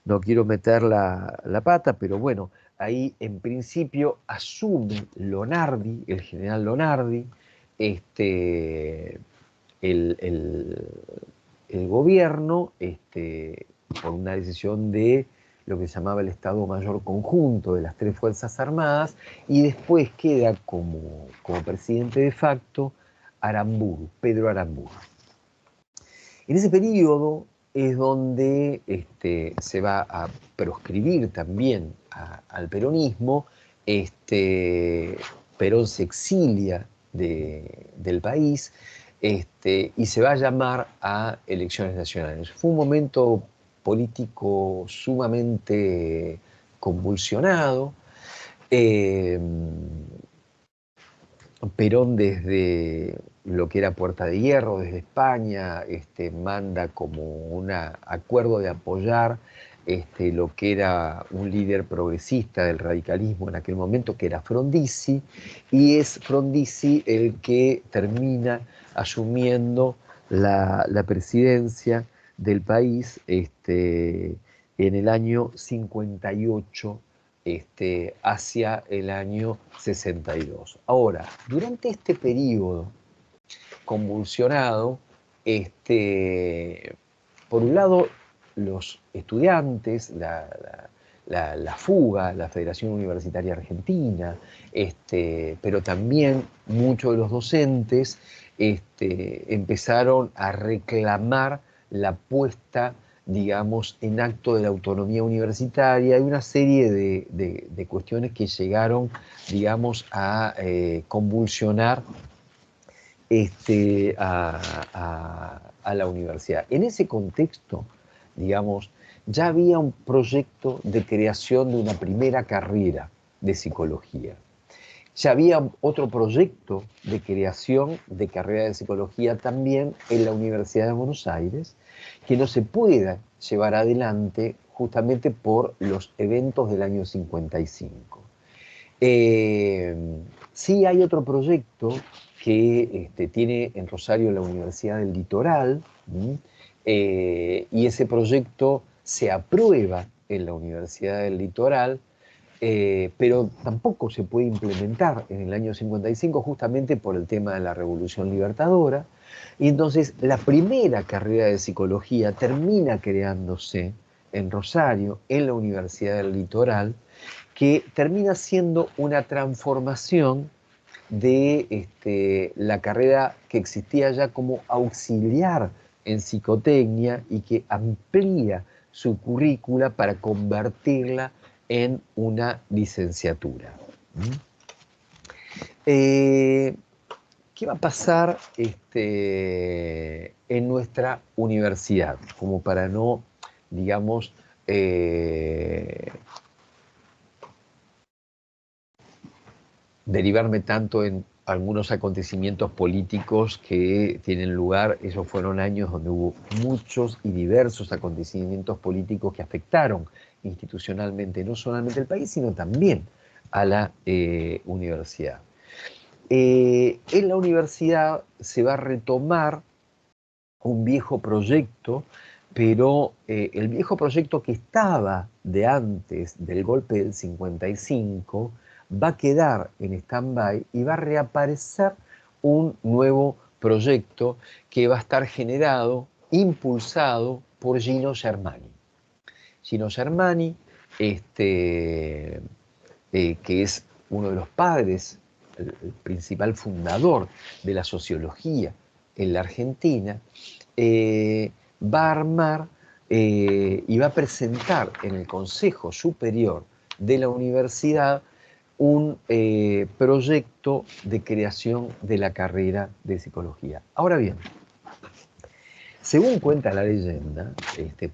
no quiero meter la pata, pero bueno, ahí en principio asume Lonardi, el general Lonardi, el gobierno, por una decisión de lo que se llamaba el Estado Mayor Conjunto de las tres Fuerzas Armadas, y después queda como presidente de facto Aramburu, Pedro Aramburu. En ese periodo es donde se va a proscribir también al peronismo. Perón se exilia del país, y se va a llamar a elecciones nacionales. Fue un momento político sumamente convulsionado. Perón, desde lo que era Puerta de Hierro, desde España, manda como un acuerdo de apoyar lo que era un líder progresista del radicalismo en aquel momento, que era Frondizi, y es Frondizi el que termina asumiendo la presidencia del país en el año 58, hacia el año 62. Ahora, durante este periodo convulsionado, por un lado, los estudiantes, la FUGA, la Federación Universitaria Argentina, pero también muchos de los docentes empezaron a reclamar la puesta, digamos, en acto de la autonomía universitaria. Hay una serie de cuestiones que llegaron, digamos, a convulsionar a la universidad. En ese contexto, digamos, ya había un proyecto de creación de una primera carrera de psicología. Ya había otro proyecto de creación de carrera de psicología también en la Universidad de Buenos Aires, que no se pueda llevar adelante justamente por los eventos del año 55. Sí hay otro proyecto que tiene en Rosario la Universidad del Litoral, y ese proyecto se aprueba en la Universidad del Litoral, pero tampoco se puede implementar en el año 55 justamente por el tema de la Revolución Libertadora. Y entonces la primera carrera de psicología termina creándose en Rosario, en la Universidad del Litoral, que termina siendo una transformación de la carrera que existía ya como auxiliar en psicotecnia y que amplía su currícula para convertirla en una licenciatura. ¿Qué va a pasar en nuestra universidad? Como para no, digamos, derivarme tanto en algunos acontecimientos políticos que tienen lugar. Esos fueron años donde hubo muchos y diversos acontecimientos políticos que afectaron institucionalmente no solamente el país, sino también a la universidad. En la universidad se va a retomar un viejo proyecto, pero el viejo proyecto que estaba de antes del golpe del 55 va a quedar en stand-by y va a reaparecer un nuevo proyecto que va a estar generado, impulsado por Gino Germani. Gino Germani, que es uno de los padres, el principal fundador de la sociología en la Argentina, va a armar y va a presentar en el Consejo Superior de la universidad un proyecto de creación de la carrera de psicología. Ahora bien, según cuenta la leyenda,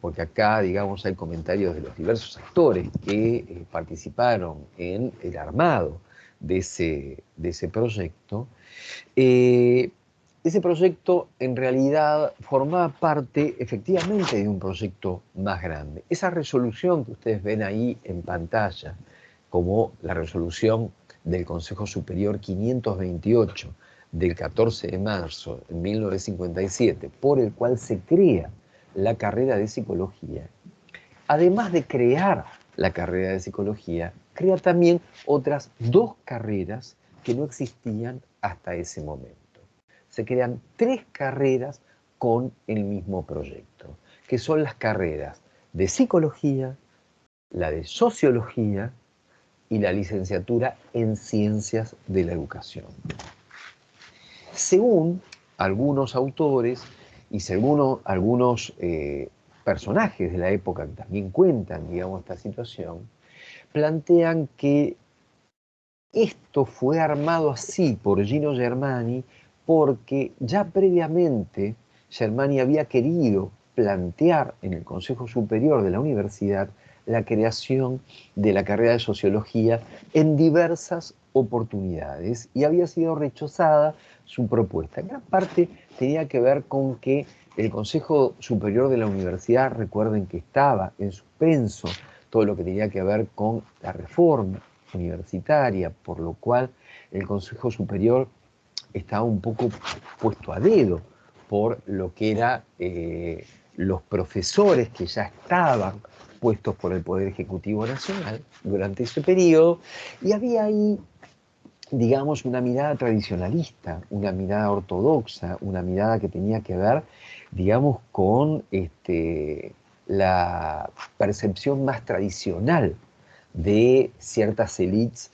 porque acá, digamos, hay comentarios de los diversos actores que participaron en el armado de ese proyecto, ese proyecto en realidad formaba parte efectivamente de un proyecto más grande. Esa resolución que ustedes ven ahí en pantalla, como la resolución del Consejo Superior 528 del 14 de marzo de 1957, por el cual se crea la carrera de psicología, además de crear la carrera de psicología, crea también otras dos carreras que no existían hasta ese momento. Se crean tres carreras con el mismo proyecto, que son las carreras de psicología, la de sociología y la licenciatura en ciencias de la educación. Según algunos autores y según algunos personajes de la época que también cuentan, digamos, esta situación, plantean que esto fue armado así por Gino Germani porque ya previamente Germani había querido plantear en el Consejo Superior de la Universidad la creación de la carrera de Sociología en diversas oportunidades y había sido rechazada su propuesta. En gran parte tenía que ver con que el Consejo Superior de la Universidad, recuerden que estaba en suspenso todo lo que tenía que ver con la reforma universitaria, por lo cual el Consejo Superior estaba un poco puesto a dedo por lo que eran los profesores que ya estaban puestos por el Poder Ejecutivo Nacional durante ese periodo, y había ahí, digamos, una mirada tradicionalista, una mirada ortodoxa, una mirada que tenía que ver, digamos, con la percepción más tradicional de ciertas élites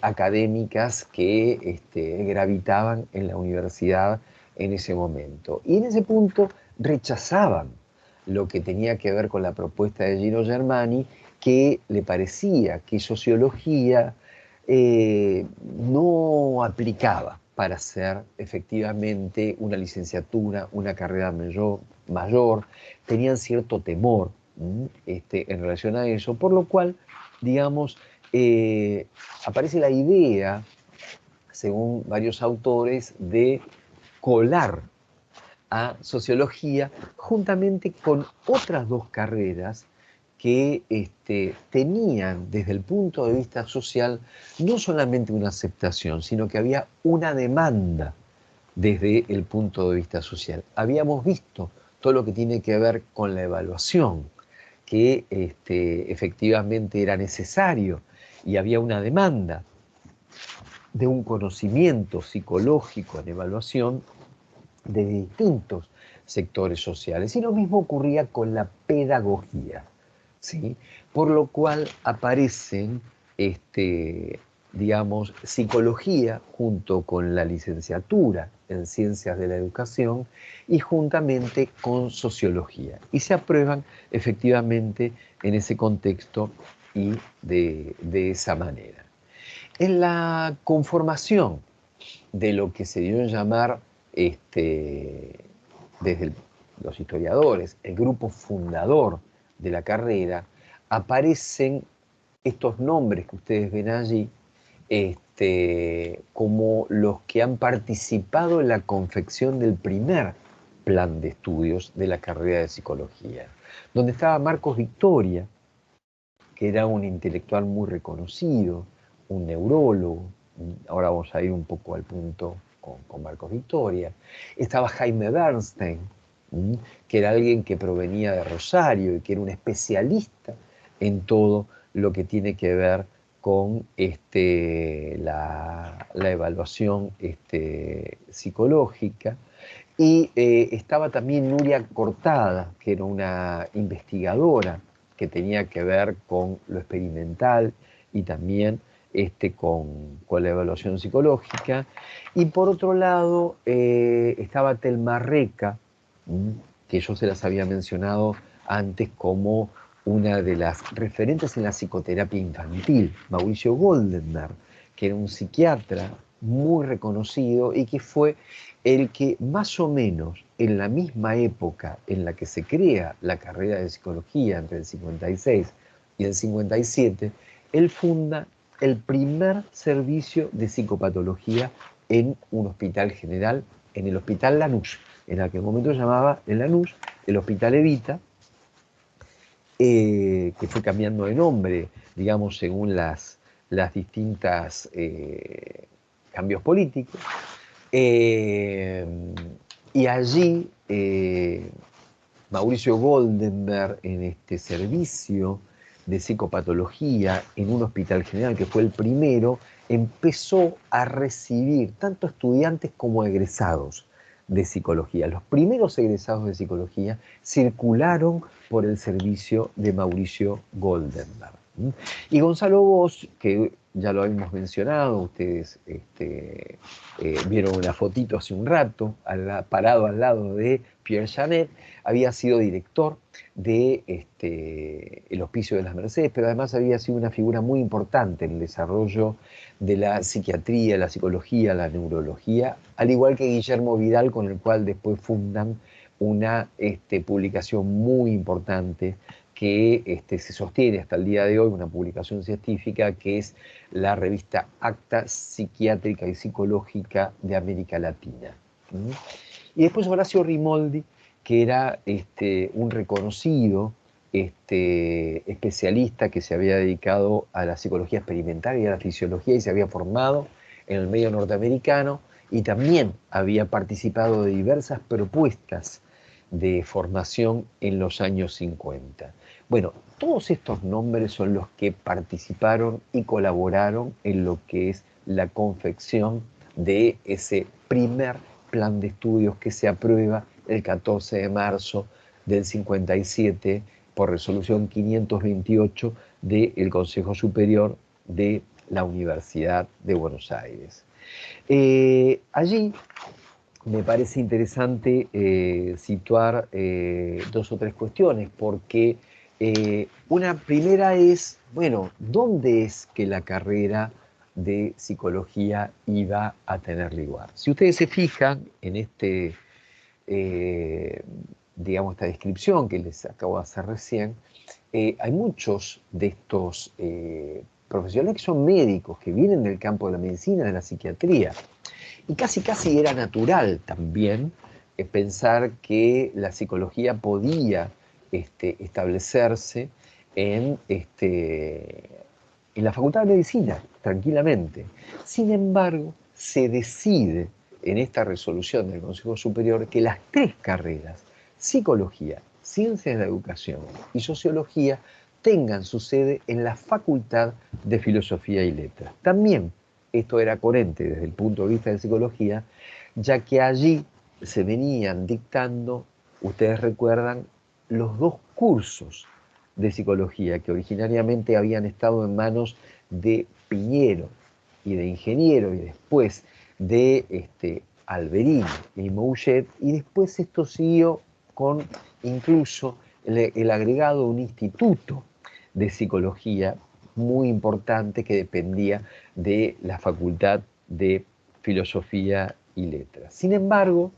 académicas que gravitaban en la universidad en ese momento. Y en ese punto rechazaban lo que tenía que ver con la propuesta de Gino Germani, que le parecía que sociología no aplicaba para hacer efectivamente una licenciatura, una carrera mayor, tenían cierto temor en relación a eso, por lo cual, digamos, aparece la idea, según varios autores, de colar a sociología juntamente con otras dos carreras que tenían desde el punto de vista social no solamente una aceptación, sino que había una demanda desde el punto de vista social. Habíamos visto todo lo que tiene que ver con la evaluación, que efectivamente era necesario y había una demanda de un conocimiento psicológico en evaluación de distintos sectores sociales. Y lo mismo ocurría con la pedagogía, ¿sí? Por lo cual aparecen, digamos, psicología junto con la licenciatura en ciencias de la educación y juntamente con sociología. Y se aprueban efectivamente en ese contexto y de esa manera. En la conformación de lo que se dio a llamar desde los historiadores, el grupo fundador de la carrera, aparecen estos nombres que ustedes ven allí como los que han participado en la confección del primer plan de estudios de la carrera de psicología, donde estaba Marcos Victoria, que era un intelectual muy reconocido, un neurólogo. Ahora vamos a ir un poco al punto con Marcos Victoria. Estaba Jaime Bernstein, que era alguien que provenía de Rosario y que era un especialista en todo lo que tiene que ver con la evaluación psicológica. Y estaba también Nuria Cortada, que era una investigadora que tenía que ver con lo experimental y también con la evaluación psicológica. Y por otro lado estaba Telma Reca, que yo se las había mencionado antes como una de las referentes en la psicoterapia infantil, Mauricio Goldenberg, que era un psiquiatra muy reconocido y que fue el que más o menos en la misma época en la que se crea la carrera de psicología, entre el 56 y el 57, él funda el primer servicio de psicopatología en un hospital general, en el Hospital Lanús. En aquel momento se llamaba el Lanús, el Hospital Evita, que fue cambiando de nombre, digamos, según las distintas cambios políticos. Y allí Mauricio Goldenberg, en este servicio de psicopatología en un hospital general, que fue el primero, empezó a recibir tanto estudiantes como egresados de psicología. Los primeros egresados de psicología circularon por el servicio de Mauricio Goldenberg. Y Gonzalo Bosch, que ya lo hemos mencionado, ustedes vieron una fotito hace un rato, parado al lado de Pierre Janet, había sido director de el Hospicio de las Mercedes, pero además había sido una figura muy importante en el desarrollo de la psiquiatría, la psicología, la neurología, al igual que Guillermo Vidal, con el cual después fundan una publicación muy importante que se sostiene hasta el día de hoy, una publicación científica que es la revista Acta Psiquiátrica y Psicológica de América Latina. Y después Horacio Rimoldi, que era un reconocido especialista que se había dedicado a la psicología experimental y a la fisiología y se había formado en el medio norteamericano y también había participado de diversas propuestas de formación en los años 50. Bueno, todos estos nombres son los que participaron y colaboraron en lo que es la confección de ese primer plan de estudios que se aprueba el 14 de marzo del 57 por resolución 528 del Consejo Superior de la Universidad de Buenos Aires. Allí me parece interesante situar dos o tres cuestiones, porque una primera es, bueno, ¿dónde es que la carrera de psicología iba a tener lugar? Si ustedes se fijan en digamos, esta descripción que les acabo de hacer recién, hay muchos de estos profesionales que son médicos, que vienen del campo de la medicina, de la psiquiatría, y casi era natural también pensar que la psicología podía establecerse en la Facultad de Medicina, tranquilamente. Sin embargo, se decide en esta resolución del Consejo Superior que las tres carreras, psicología, ciencias de la educación y sociología, tengan su sede en la Facultad de Filosofía y Letras. También esto era coherente desde el punto de vista de psicología, ya que allí se venían dictando, ustedes recuerdan, los dos cursos de psicología que originariamente habían estado en manos de Piñero y de Ingeniero y después de Alberini y Mouget, y después esto siguió con incluso el agregado de un instituto de psicología muy importante que dependía de la Facultad de Filosofía y Letras. Sin embargo,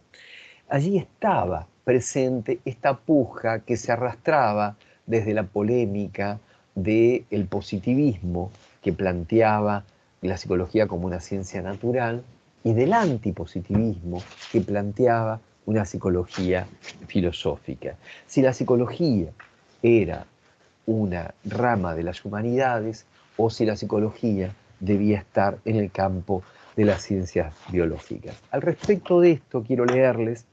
allí estaba presente esta puja que se arrastraba desde la polémica del positivismo que planteaba la psicología como una ciencia natural y del antipositivismo que planteaba una psicología filosófica. Si la psicología era una rama de las humanidades o si la psicología debía estar en el campo de las ciencias biológicas. Al respecto de esto, quiero leerles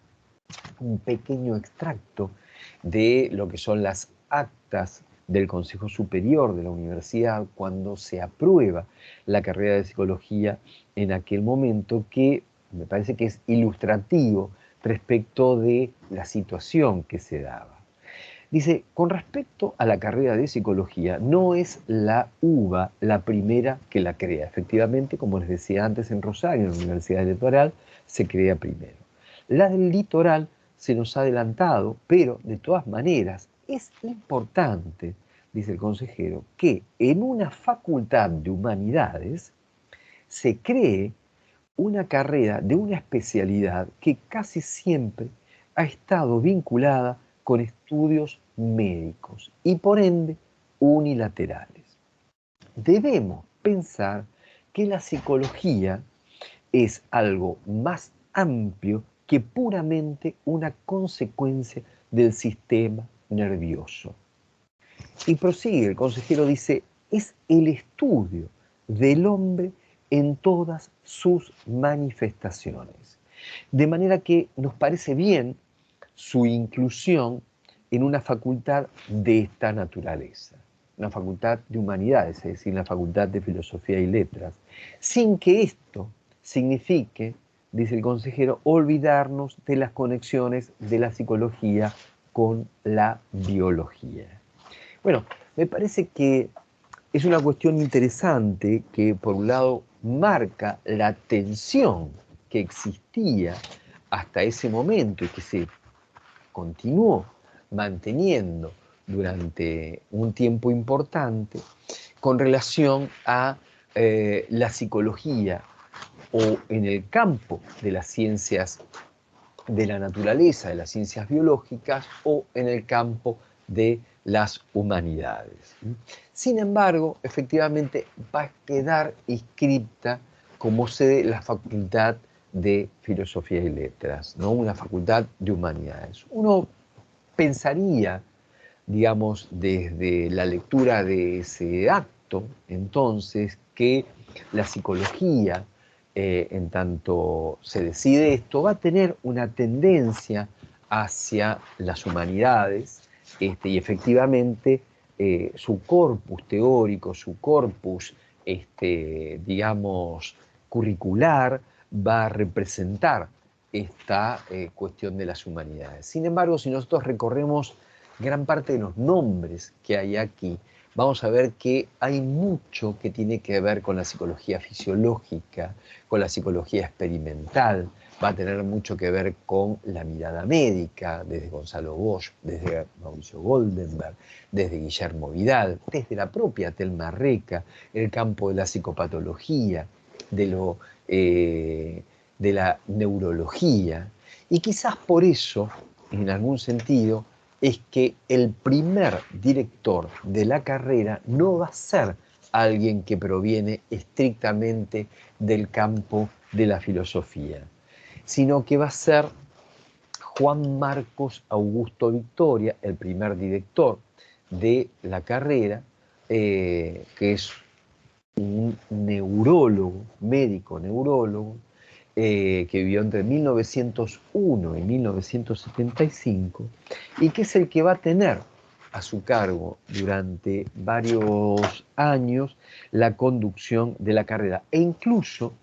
un pequeño extracto de lo que son las actas del Consejo Superior de la Universidad cuando se aprueba la carrera de psicología en aquel momento, que me parece que es ilustrativo respecto de la situación que se daba. Dice, con respecto a la carrera de psicología, no es la UBA la primera que la crea. Efectivamente, como les decía antes, en Rosario, en la Universidad del Litoral, se crea primero. La del Litoral se nos ha adelantado, pero de todas maneras es importante dice el consejero, que en una facultad de humanidades se cree una carrera de una especialidad que casi siempre ha estado vinculada con estudios médicos y por ende unilaterales. Debemos pensar que la psicología es algo más amplio que puramente una consecuencia del sistema nervioso. Y prosigue, el consejero dice, es el estudio del hombre en todas sus manifestaciones. De manera que nos parece bien su inclusión en una facultad de esta naturaleza, una facultad de humanidades, es decir, la facultad de filosofía y letras, sin que esto signifique, dice el consejero, olvidarnos de las conexiones de la psicología con la biología. Bueno, me parece que es una cuestión interesante que, por un lado, marca la tensión que existía hasta ese momento y que se continuó manteniendo durante un tiempo importante con relación a la psicología o en el campo de las ciencias de la naturaleza, de las ciencias biológicas o en el campo de las humanidades. Sin embargo, efectivamente va a quedar inscripta como sede la Facultad de Filosofía y Letras, ¿no? Una facultad de humanidades. Uno pensaría, digamos, desde la lectura de ese acto, entonces, que la psicología, en tanto se decide esto, va a tener una tendencia hacia las humanidades, y efectivamente su corpus teórico, su corpus, digamos, curricular, va a representar esta cuestión de las humanidades. Sin embargo, si nosotros recorremos gran parte de los nombres que hay aquí, vamos a ver que hay mucho que tiene que ver con la psicología fisiológica, con la psicología experimental, va a tener mucho que ver con la mirada médica, desde Gonzalo Bosch, desde Mauricio Goldenberg, desde Guillermo Vidal, desde la propia Telma Reca, el campo de la psicopatología, de la neurología, y quizás por eso, en algún sentido, es que el primer director de la carrera no va a ser alguien que proviene estrictamente del campo de la filosofía, sino que va a ser Juan Marcos Augusto Victoria, el primer director de la carrera, que es un neurólogo, médico neurólogo, que vivió entre 1901 y 1975, y que es el que va a tener a su cargo durante varios años la conducción de la carrera, e incluso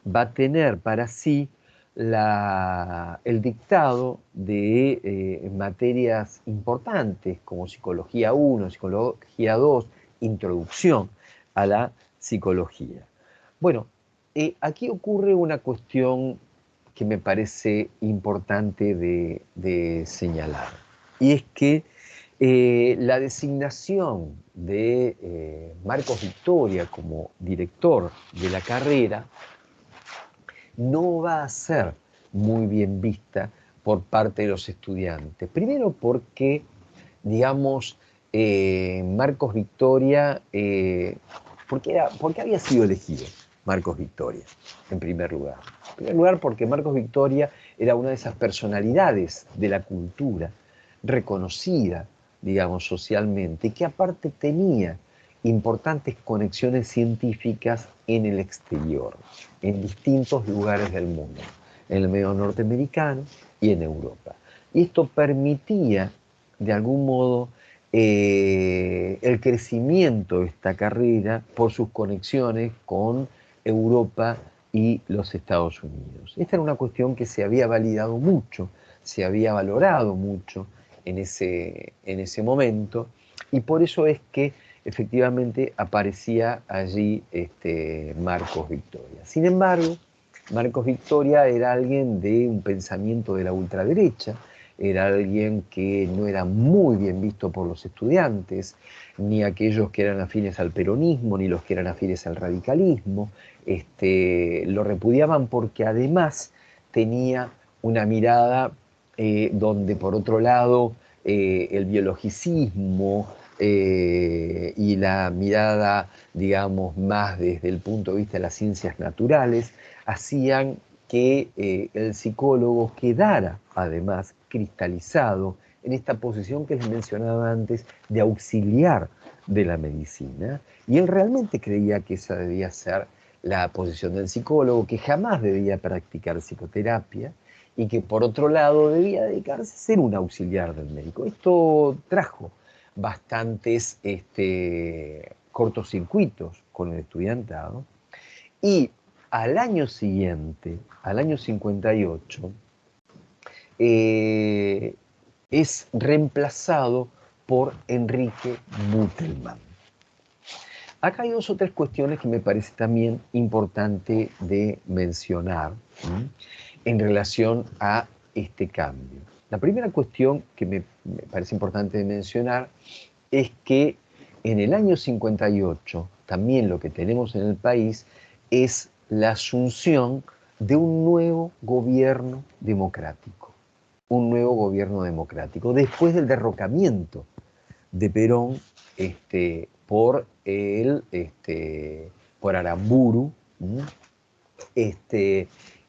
va a tener para sí el dictado de materias importantes como Psicología 1, Psicología 2, Introducción a la Psicología. Bueno, aquí ocurre una cuestión que me parece importante de señalar, y es que la designación de Marcos Victoria como director de la carrera no va a ser muy bien vista por parte de los estudiantes. Primero porque, digamos, Marcos Victoria, ¿por qué había sido elegido Marcos Victoria, en primer lugar? En primer lugar, porque Marcos Victoria era una de esas personalidades de la cultura reconocida, digamos, socialmente, y que aparte tenía importantes conexiones científicas en el exterior, en distintos lugares del mundo, en el medio norteamericano y en Europa. Y esto permitía, de algún modo, el crecimiento de esta carrera por sus conexiones con Europa y los Estados Unidos. Esta era una cuestión que se había validado mucho, se había valorado mucho en ese momento, y por eso es que efectivamente aparecía allí Marcos Victoria. Sin embargo, Marcos Victoria era alguien de un pensamiento de la ultraderecha, era alguien que no era muy bien visto por los estudiantes, ni aquellos que eran afines al peronismo, ni los que eran afines al radicalismo. Lo repudiaban porque además tenía una mirada donde, por otro lado, el biologicismo y la mirada, digamos, más desde el punto de vista de las ciencias naturales, hacían que el psicólogo quedara, además, cristalizado en esta posición que les mencionaba antes de auxiliar de la medicina, y él realmente creía que esa debía ser la posición del psicólogo, que jamás debía practicar psicoterapia y que por otro lado debía dedicarse a ser un auxiliar del médico. Esto trajo bastantes cortocircuitos con el estudiantado, y al año siguiente, al año 58, es reemplazado por Enrique Butelman. Acá hay dos o tres cuestiones que me parece también importante de mencionar en relación a este cambio. La primera cuestión que me parece importante de mencionar es que en el año 58 también lo que tenemos en el país es la asunción de un nuevo gobierno democrático. Un nuevo gobierno democrático, después del derrocamiento de Perón por Aramburu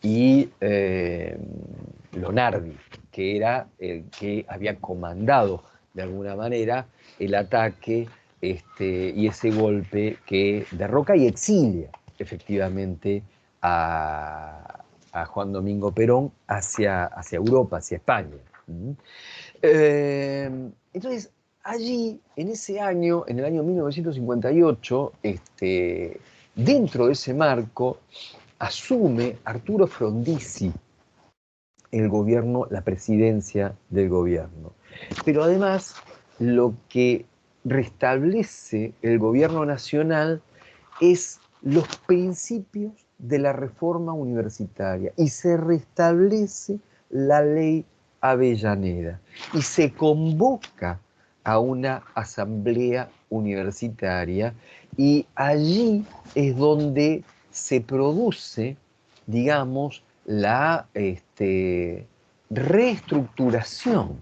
y Lonardi, que era el que había comandado de alguna manera el ataque y ese golpe que derroca y exilia efectivamente a Juan Domingo Perón hacia Europa, hacia España. Entonces, allí, en ese año, en el año 1958, dentro de ese marco, asume Arturo Frondizi el gobierno, la presidencia del gobierno. Pero además, lo que restablece el gobierno nacional es los principios de la reforma universitaria, y se restablece la ley Avellaneda y se convoca a una asamblea universitaria, y allí es donde se produce, digamos, la reestructuración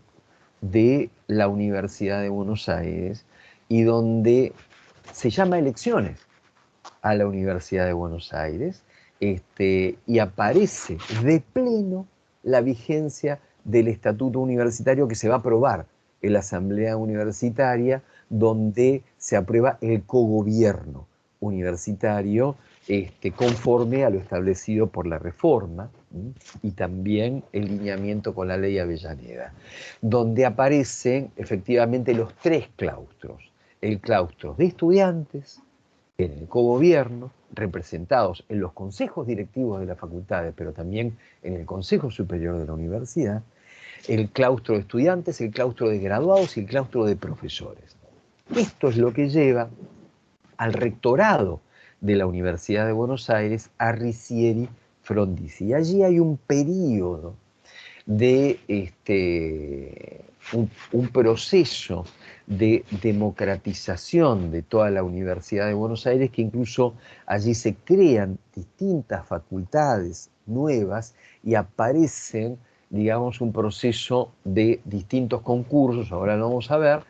de la Universidad de Buenos Aires, y donde se llama elecciones a la Universidad de Buenos Aires, y aparece de pleno la vigencia del estatuto universitario que se va a aprobar en la Asamblea Universitaria, donde se aprueba el cogobierno universitario conforme a lo establecido por la reforma y también el lineamiento con la ley Avellaneda, donde aparecen efectivamente los tres claustros: el claustro de estudiantes en el cogobierno, representados en los consejos directivos de las facultades, pero también en el Consejo Superior de la Universidad, el claustro de estudiantes, el claustro de graduados y el claustro de profesores. Esto es lo que lleva al rectorado de la Universidad de Buenos Aires a Ricieri Frondizi. Y allí hay un periodo de un proceso de democratización de toda la Universidad de Buenos Aires, que incluso allí se crean distintas facultades nuevas y aparecen, digamos, un proceso de distintos concursos, ahora lo vamos a ver,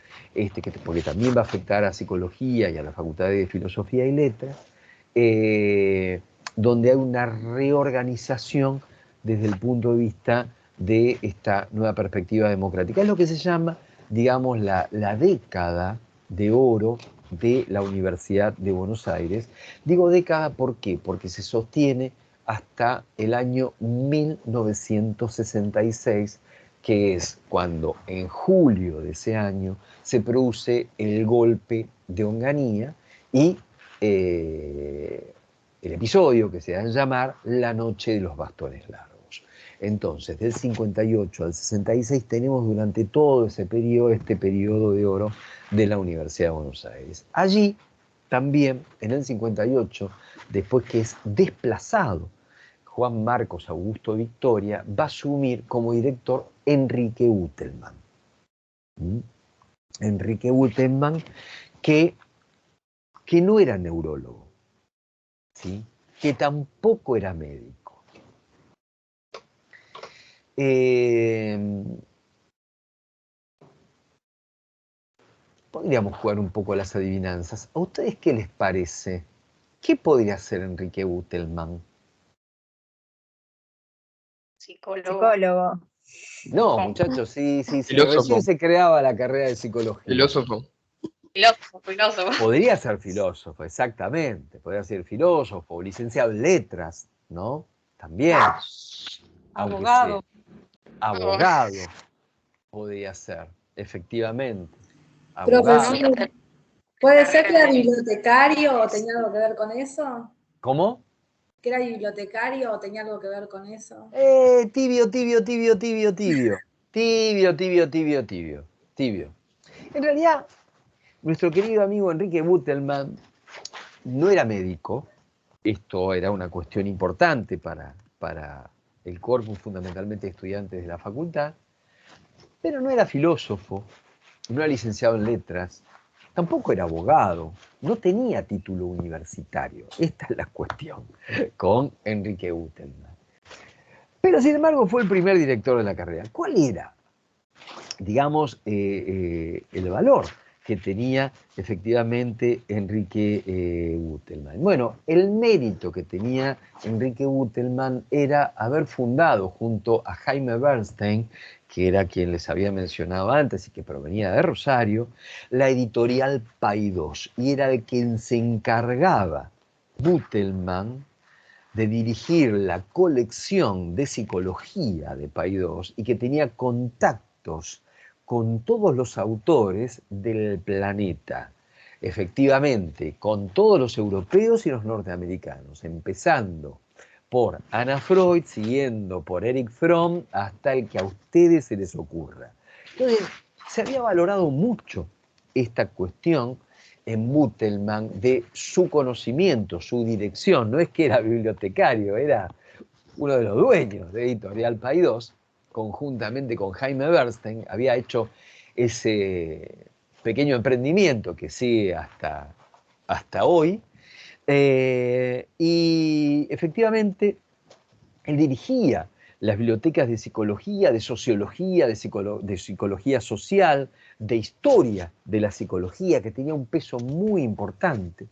porque también va a afectar a Psicología y a la Facultad de Filosofía y Letras, donde hay una reorganización desde el punto de vista de esta nueva perspectiva democrática. Es lo que se llama, digamos, la década de oro de la Universidad de Buenos Aires. Digo década, ¿por qué? Porque se sostiene hasta el año 1966, que es cuando en julio de ese año se produce el golpe de Onganía y el episodio que se da en llamar la Noche de los Bastones Largos. Entonces, del 58 al 66 tenemos durante todo ese periodo, este periodo de oro de la Universidad de Buenos Aires. Allí también, en el 58, después que es desplazado Juan Marcos Augusto Victoria, va a asumir como director Enrique Utelman. Enrique Utelman, que no era neurólogo, ¿sí? Que tampoco era médico. Podríamos jugar un poco a las adivinanzas. ¿A ustedes qué les parece? ¿Qué podría ser Enrique Utelman? Psicólogo. No, muchachos, sí. Filósofo. Recién se creaba la carrera de psicología. Filósofo. Filósofo. Podría ser filósofo, exactamente. Podría ser filósofo, licenciado en letras, ¿no? También. Aunque Abogado. sea abogado podría ser, efectivamente. Abogado. Profesor, ¿puede ser que era bibliotecario o tenía algo que ver con eso? ¿Cómo? ¿Que era bibliotecario o tenía algo que ver con eso? Tibio. En realidad, nuestro querido amigo Enrique Utelman no era médico. Esto era una cuestión importante para el corpus fundamentalmente de estudiantes de la facultad, pero no era filósofo, no era licenciado en letras, tampoco era abogado, no tenía título universitario. Esta es la cuestión con Enrique Utelman. Pero sin embargo fue el primer director de la carrera. ¿Cuál era, digamos, el valor que tenía efectivamente Enrique Utelman? Bueno, el mérito que tenía Enrique Utelman era haber fundado junto a Jaime Bernstein, que era quien les había mencionado antes y que provenía de Rosario, la editorial Paidós, y era el quien se encargaba, Utelman, de dirigir la colección de psicología de Paidós y que tenía contactos con todos los autores del planeta, efectivamente, con todos los europeos y los norteamericanos, empezando por Anna Freud, siguiendo por Erich Fromm, hasta el que a ustedes se les ocurra. Entonces, se había valorado mucho esta cuestión en Utelman de su conocimiento, su dirección. No es que era bibliotecario, era uno de los dueños de Editorial Paidós, conjuntamente con Jaime Bernstein, había hecho ese pequeño emprendimiento que sigue hasta hoy. Y efectivamente, él dirigía las bibliotecas de psicología, de sociología, de psicología social, de historia de la psicología, que tenía un peso muy importante,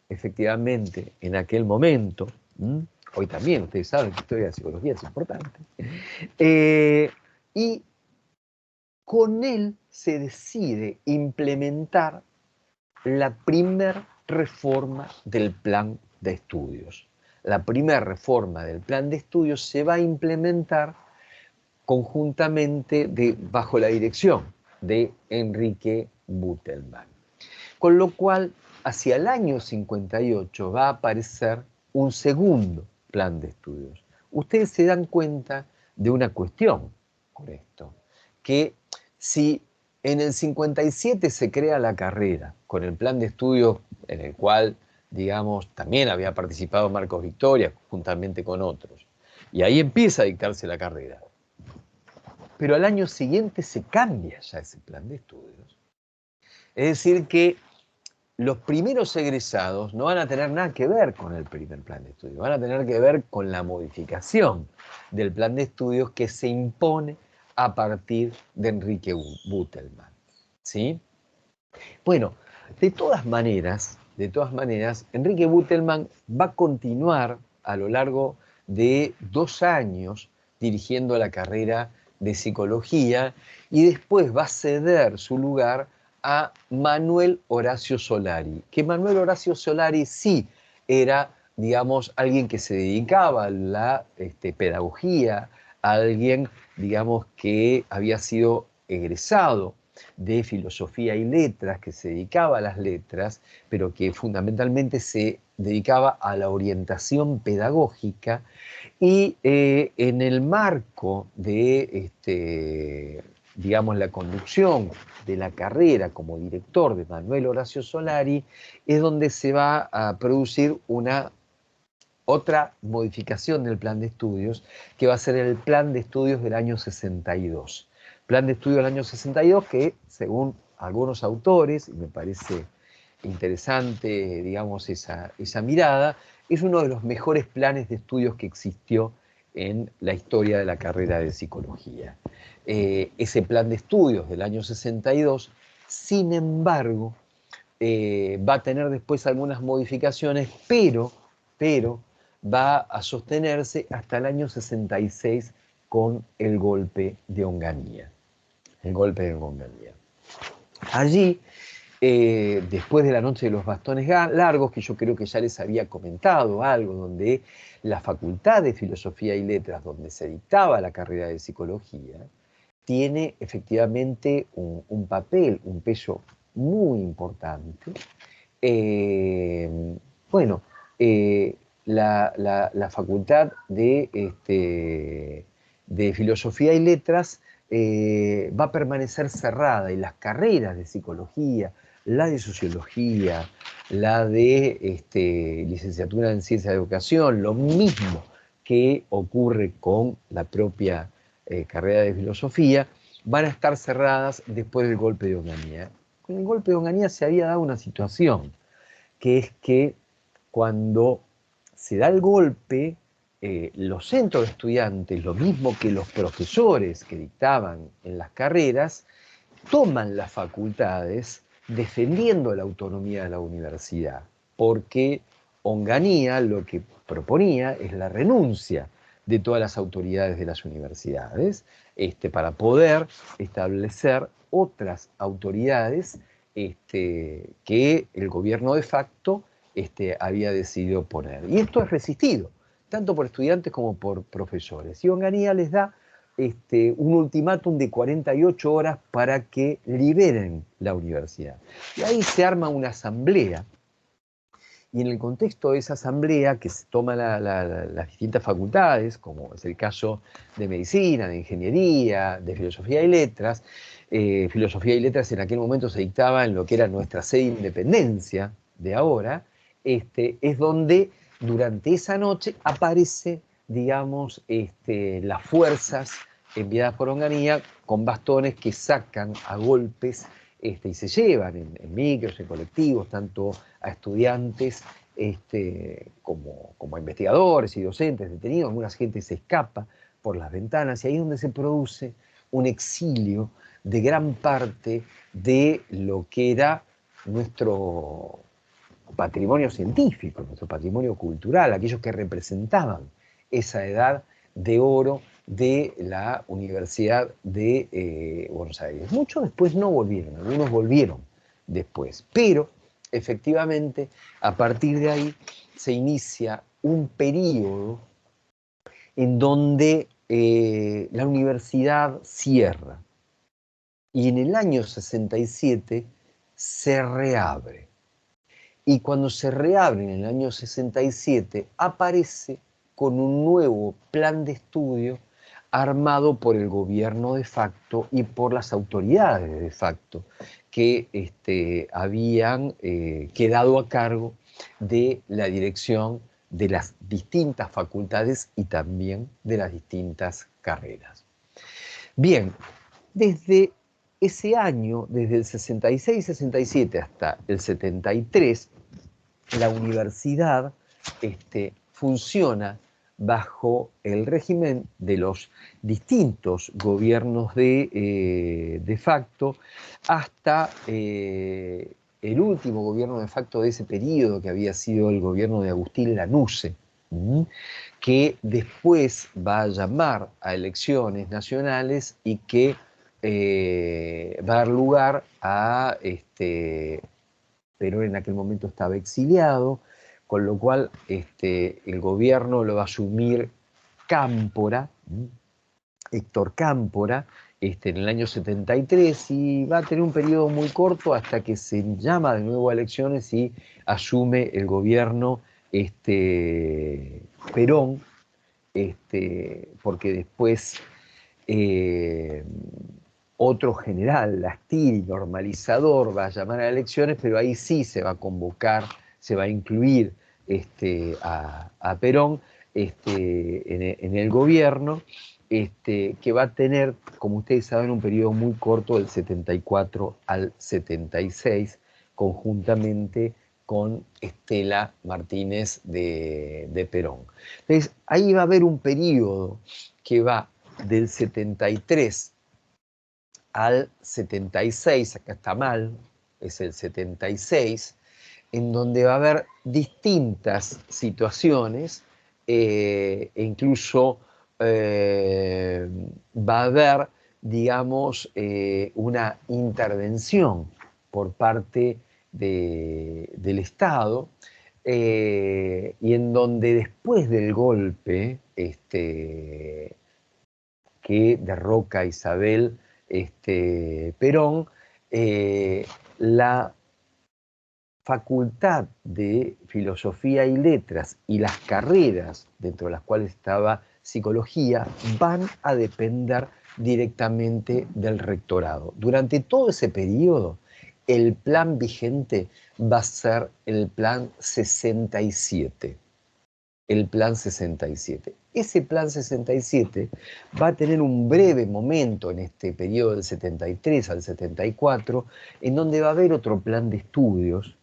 efectivamente, en aquel momento. Hoy también, ustedes saben que la historia de la psicología es importante. Y con él se decide implementar la primera reforma del plan de estudios. La primera reforma del plan de estudios se va a implementar conjuntamente bajo la dirección de Enrique Utelman. Con lo cual, hacia el año 58 va a aparecer un segundo plan de estudios. Ustedes se dan cuenta de una cuestión con esto, que si en el 57 se crea la carrera con el plan de estudios en el cual, digamos, también había participado Marcos Victoria juntamente con otros, y ahí empieza a dictarse la carrera. Pero al año siguiente se cambia ya ese plan de estudios. Es decir que los primeros egresados no van a tener nada que ver con el primer plan de estudios, van a tener que ver con la modificación del plan de estudios que se impone a partir de Enrique Utelman, ¿sí? Bueno, de todas maneras, Enrique Utelman va a continuar a lo largo de 2 años dirigiendo la carrera de psicología y después va a ceder su lugar a Manuel Horacio Solari, que Manuel Horacio Solari sí era, digamos, alguien que se dedicaba a la pedagogía, alguien, digamos, que había sido egresado de filosofía y letras, que se dedicaba a las letras, pero que fundamentalmente se dedicaba a la orientación pedagógica y en el marco de, digamos, la conducción de la carrera como director de Manuel Horacio Solari, es donde se va a producir una otra modificación del plan de estudios, que va a ser el plan de estudios del año 62. Plan de estudios del año 62 que, según algunos autores, y me parece interesante, digamos, esa mirada, es uno de los mejores planes de estudios que existió en la historia de la carrera de psicología. Ese plan de estudios del año 62, sin embargo, va a tener después algunas modificaciones, pero va a sostenerse hasta el año 66 con el golpe de Onganía. El golpe de Onganía. Allí, después de la noche de los bastones largos, que yo creo que ya les había comentado algo, donde la Facultad de Filosofía y Letras, donde se dictaba la carrera de psicología, tiene efectivamente un papel, un peso muy importante. La Facultad de Filosofía y Letras va a permanecer cerrada, y las carreras de psicología, la de sociología, la de licenciatura en ciencia de educación, lo mismo que ocurre con la propia carrera de filosofía, van a estar cerradas después del golpe de Onganía. Con el golpe de Onganía se había dado una situación, que es que cuando se da el golpe, los centros de estudiantes, lo mismo que los profesores que dictaban en las carreras, toman las facultades defendiendo la autonomía de la universidad, porque Onganía lo que proponía es la renuncia de todas las autoridades de las universidades, para poder establecer otras autoridades que el gobierno de facto había decidido poner. Y esto es resistido, tanto por estudiantes como por profesores. Y Onganía les da un ultimátum de 48 horas para que liberen la universidad. Y ahí se arma una asamblea, y en el contexto de esa asamblea, que se toma las distintas facultades, como es el caso de medicina, de ingeniería, de filosofía y letras en aquel momento se dictaba en lo que era nuestra sede de Independencia de ahora, es donde durante esa noche aparece, digamos, las fuerzas enviadas por Onganía con bastones que sacan a golpes y se llevan en micros, en colectivos, tanto a estudiantes como a investigadores y docentes detenidos. Alguna gente se escapa por las ventanas, y ahí es donde se produce un exilio de gran parte de lo que era nuestro patrimonio científico, nuestro patrimonio cultural, aquellos que representaban esa edad de oro de la Universidad de Buenos Aires. Muchos después no volvieron, algunos volvieron después, pero efectivamente a partir de ahí se inicia un periodo en donde la universidad cierra, y en el año 67 se reabre. Y cuando se reabre en el año 67, aparece con un nuevo plan de estudio armado por el gobierno de facto y por las autoridades de facto que habían quedado a cargo de la dirección de las distintas facultades y también de las distintas carreras. Bien, desde ese año, desde el 66-67 hasta el 73, la universidad funciona bajo el régimen de los distintos gobiernos de facto hasta el último gobierno de facto de ese periodo, que había sido el gobierno de Agustín Lanusse, que después va a llamar a elecciones nacionales y que va a dar lugar a Perón en aquel momento estaba exiliado, con lo cual el gobierno lo va a asumir Cámpora, Héctor Cámpora, en el año 73, y va a tener un periodo muy corto hasta que se llama de nuevo a elecciones y asume el gobierno Perón, porque después otro general, Lastiri, normalizador, va a llamar a elecciones, pero ahí sí se va a convocar, se va a incluir a Perón en el gobierno, que va a tener, como ustedes saben, un periodo muy corto del 74 al 76, conjuntamente con Estela Martínez de Perón. Entonces, ahí va a haber un periodo que va del 73 al 76, acá está mal, es el 76, en donde va a haber distintas situaciones, e incluso va a haber, digamos, una intervención por parte del Estado, y en donde después del golpe que derroca a Isabel Perón, la Facultad de Filosofía y Letras y las carreras dentro de las cuales estaba Psicología van a depender directamente del rectorado. Durante todo ese periodo, el plan vigente va a ser el plan 67. El plan 67. Ese plan 67 va a tener un breve momento en este periodo del 73 al 74, en donde va a haber otro plan de estudios,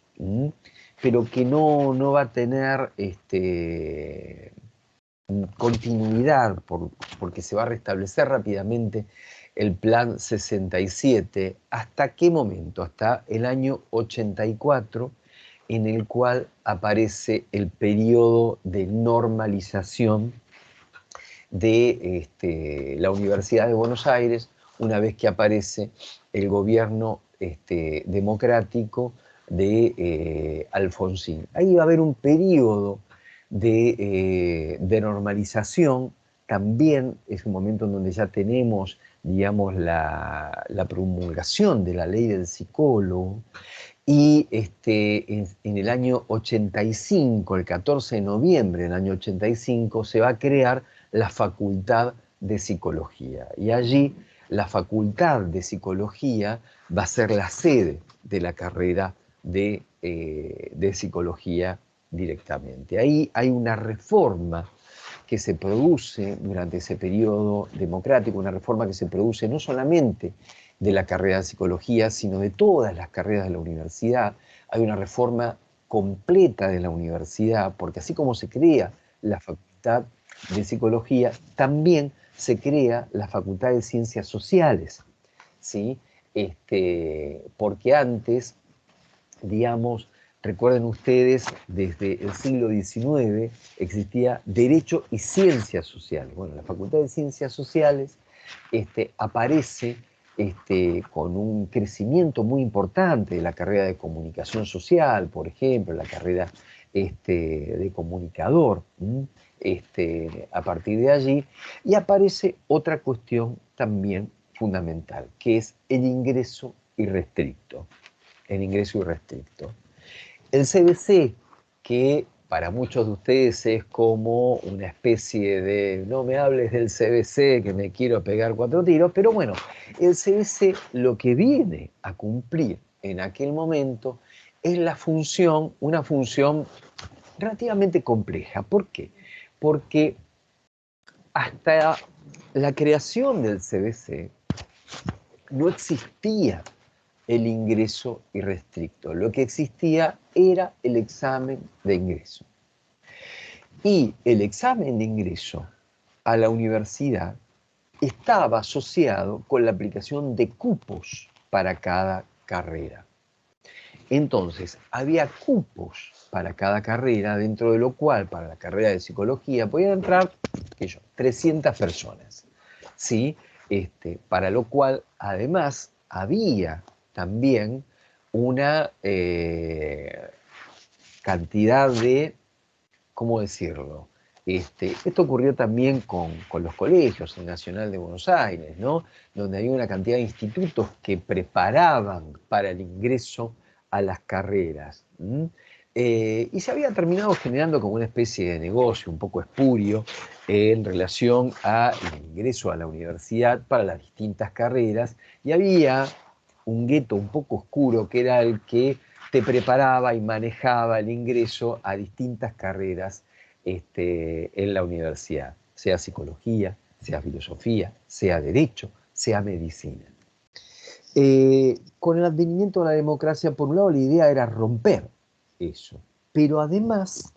pero que no va a tener continuidad, porque se va a restablecer rápidamente el plan 67. ¿Hasta qué momento? Hasta el año 84, en el cual aparece el periodo de normalización de la Universidad de Buenos Aires, una vez que aparece el gobierno democrático de Alfonsín. Ahí va a haber un periodo de normalización. También es un momento en donde ya tenemos, digamos, la promulgación de la ley del psicólogo, y en el año 85, el 14 de noviembre del año 85, se va a crear la Facultad de Psicología. Y allí la Facultad de Psicología va a ser la sede de la carrera de Psicología directamente. Ahí hay una reforma que se produce durante ese periodo democrático, una reforma que se produce no solamente de la carrera de Psicología, sino de todas las carreras de la universidad. Hay una reforma completa de la universidad, porque así como se crea la Facultad de Psicología, también se crea la Facultad de Ciencias Sociales, ¿sí? Porque antes, digamos, recuerden ustedes, desde el siglo XIX existía Derecho y Ciencias Sociales. Bueno, la Facultad de Ciencias Sociales aparece con un crecimiento muy importante de la carrera de comunicación social, por ejemplo, la carrera de comunicador, a partir de allí, y aparece otra cuestión también fundamental, que es el ingreso irrestricto. El ingreso irrestricto. El CBC, que para muchos de ustedes es como una especie de, no me hables del CBC, que me quiero pegar 4 tiros, pero bueno, el CBC lo que viene a cumplir en aquel momento es una función relativamente compleja. ¿Por qué? Porque hasta la creación del CBC no existía el ingreso irrestricto. Lo que existía era el examen de ingreso. Y el examen de ingreso a la universidad estaba asociado con la aplicación de cupos para cada carrera. Entonces, había cupos para cada carrera, dentro de lo cual, para la carrera de psicología, podían entrar, 300 personas, ¿sí? Para lo cual, además, había también una cantidad de, ¿cómo decirlo? Esto ocurrió también con los colegios, el Nacional de Buenos Aires, ¿no? Donde había una cantidad de institutos que preparaban para el ingreso a las carreras. Y se había terminado generando como una especie de negocio un poco espurio en relación al ingreso a la universidad para las distintas carreras, y había un gueto un poco oscuro que era el que te preparaba y manejaba el ingreso a distintas carreras en la universidad, sea psicología, sea filosofía, sea derecho, sea medicina. Con el advenimiento de la democracia, por un lado, la idea era romper eso, pero además,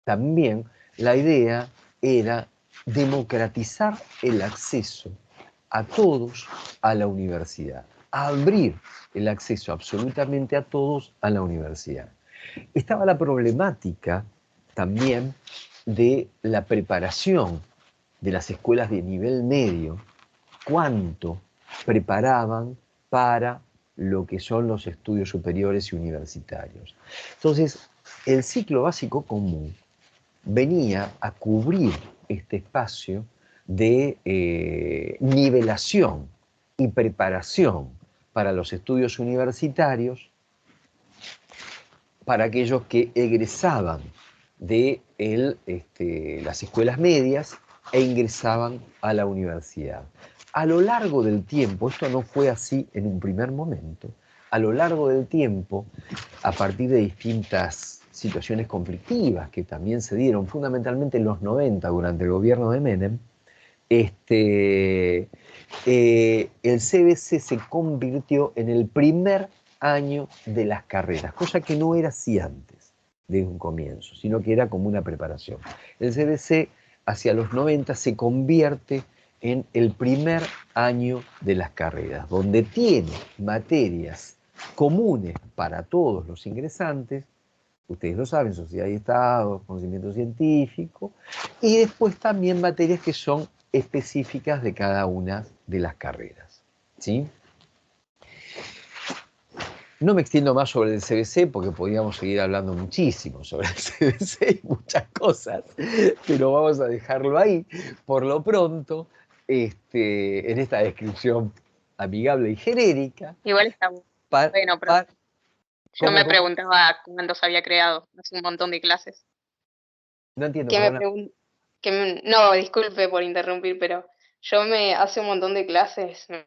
también la idea era democratizar el acceso a todos a la universidad, abrir el acceso absolutamente a todos a la universidad. Estaba la problemática también de la preparación de las escuelas de nivel medio, cuánto preparaban para lo que son los estudios superiores y universitarios. Entonces, el ciclo básico común venía a cubrir este espacio de nivelación y preparación para los estudios universitarios para aquellos que egresaban de las escuelas medias e ingresaban a la universidad. A lo largo del tiempo, esto no fue así en un primer momento, a lo largo del tiempo, a partir de distintas situaciones conflictivas que también se dieron fundamentalmente en los 90 durante el gobierno de Menem, el CBC se convirtió en el primer año de las carreras, cosa que no era así antes, desde un comienzo, sino que era como una preparación. El CBC hacia los 90 se convierte en el primer año de las carreras, donde tiene materias comunes para todos los ingresantes, ustedes lo saben, sociedad y Estado, conocimiento científico, y después también materias que son específicas de cada una de las carreras, ¿sí? No me extiendo más sobre el CBC porque podríamos seguir hablando muchísimo sobre el CBC y muchas cosas, pero vamos a dejarlo ahí por lo pronto, en esta descripción amigable y genérica. Igual está bueno, pero yo me preguntaba cuándo se había creado, hace un montón de clases. No entiendo. No, disculpe por interrumpir, pero yo hace un montón de clases me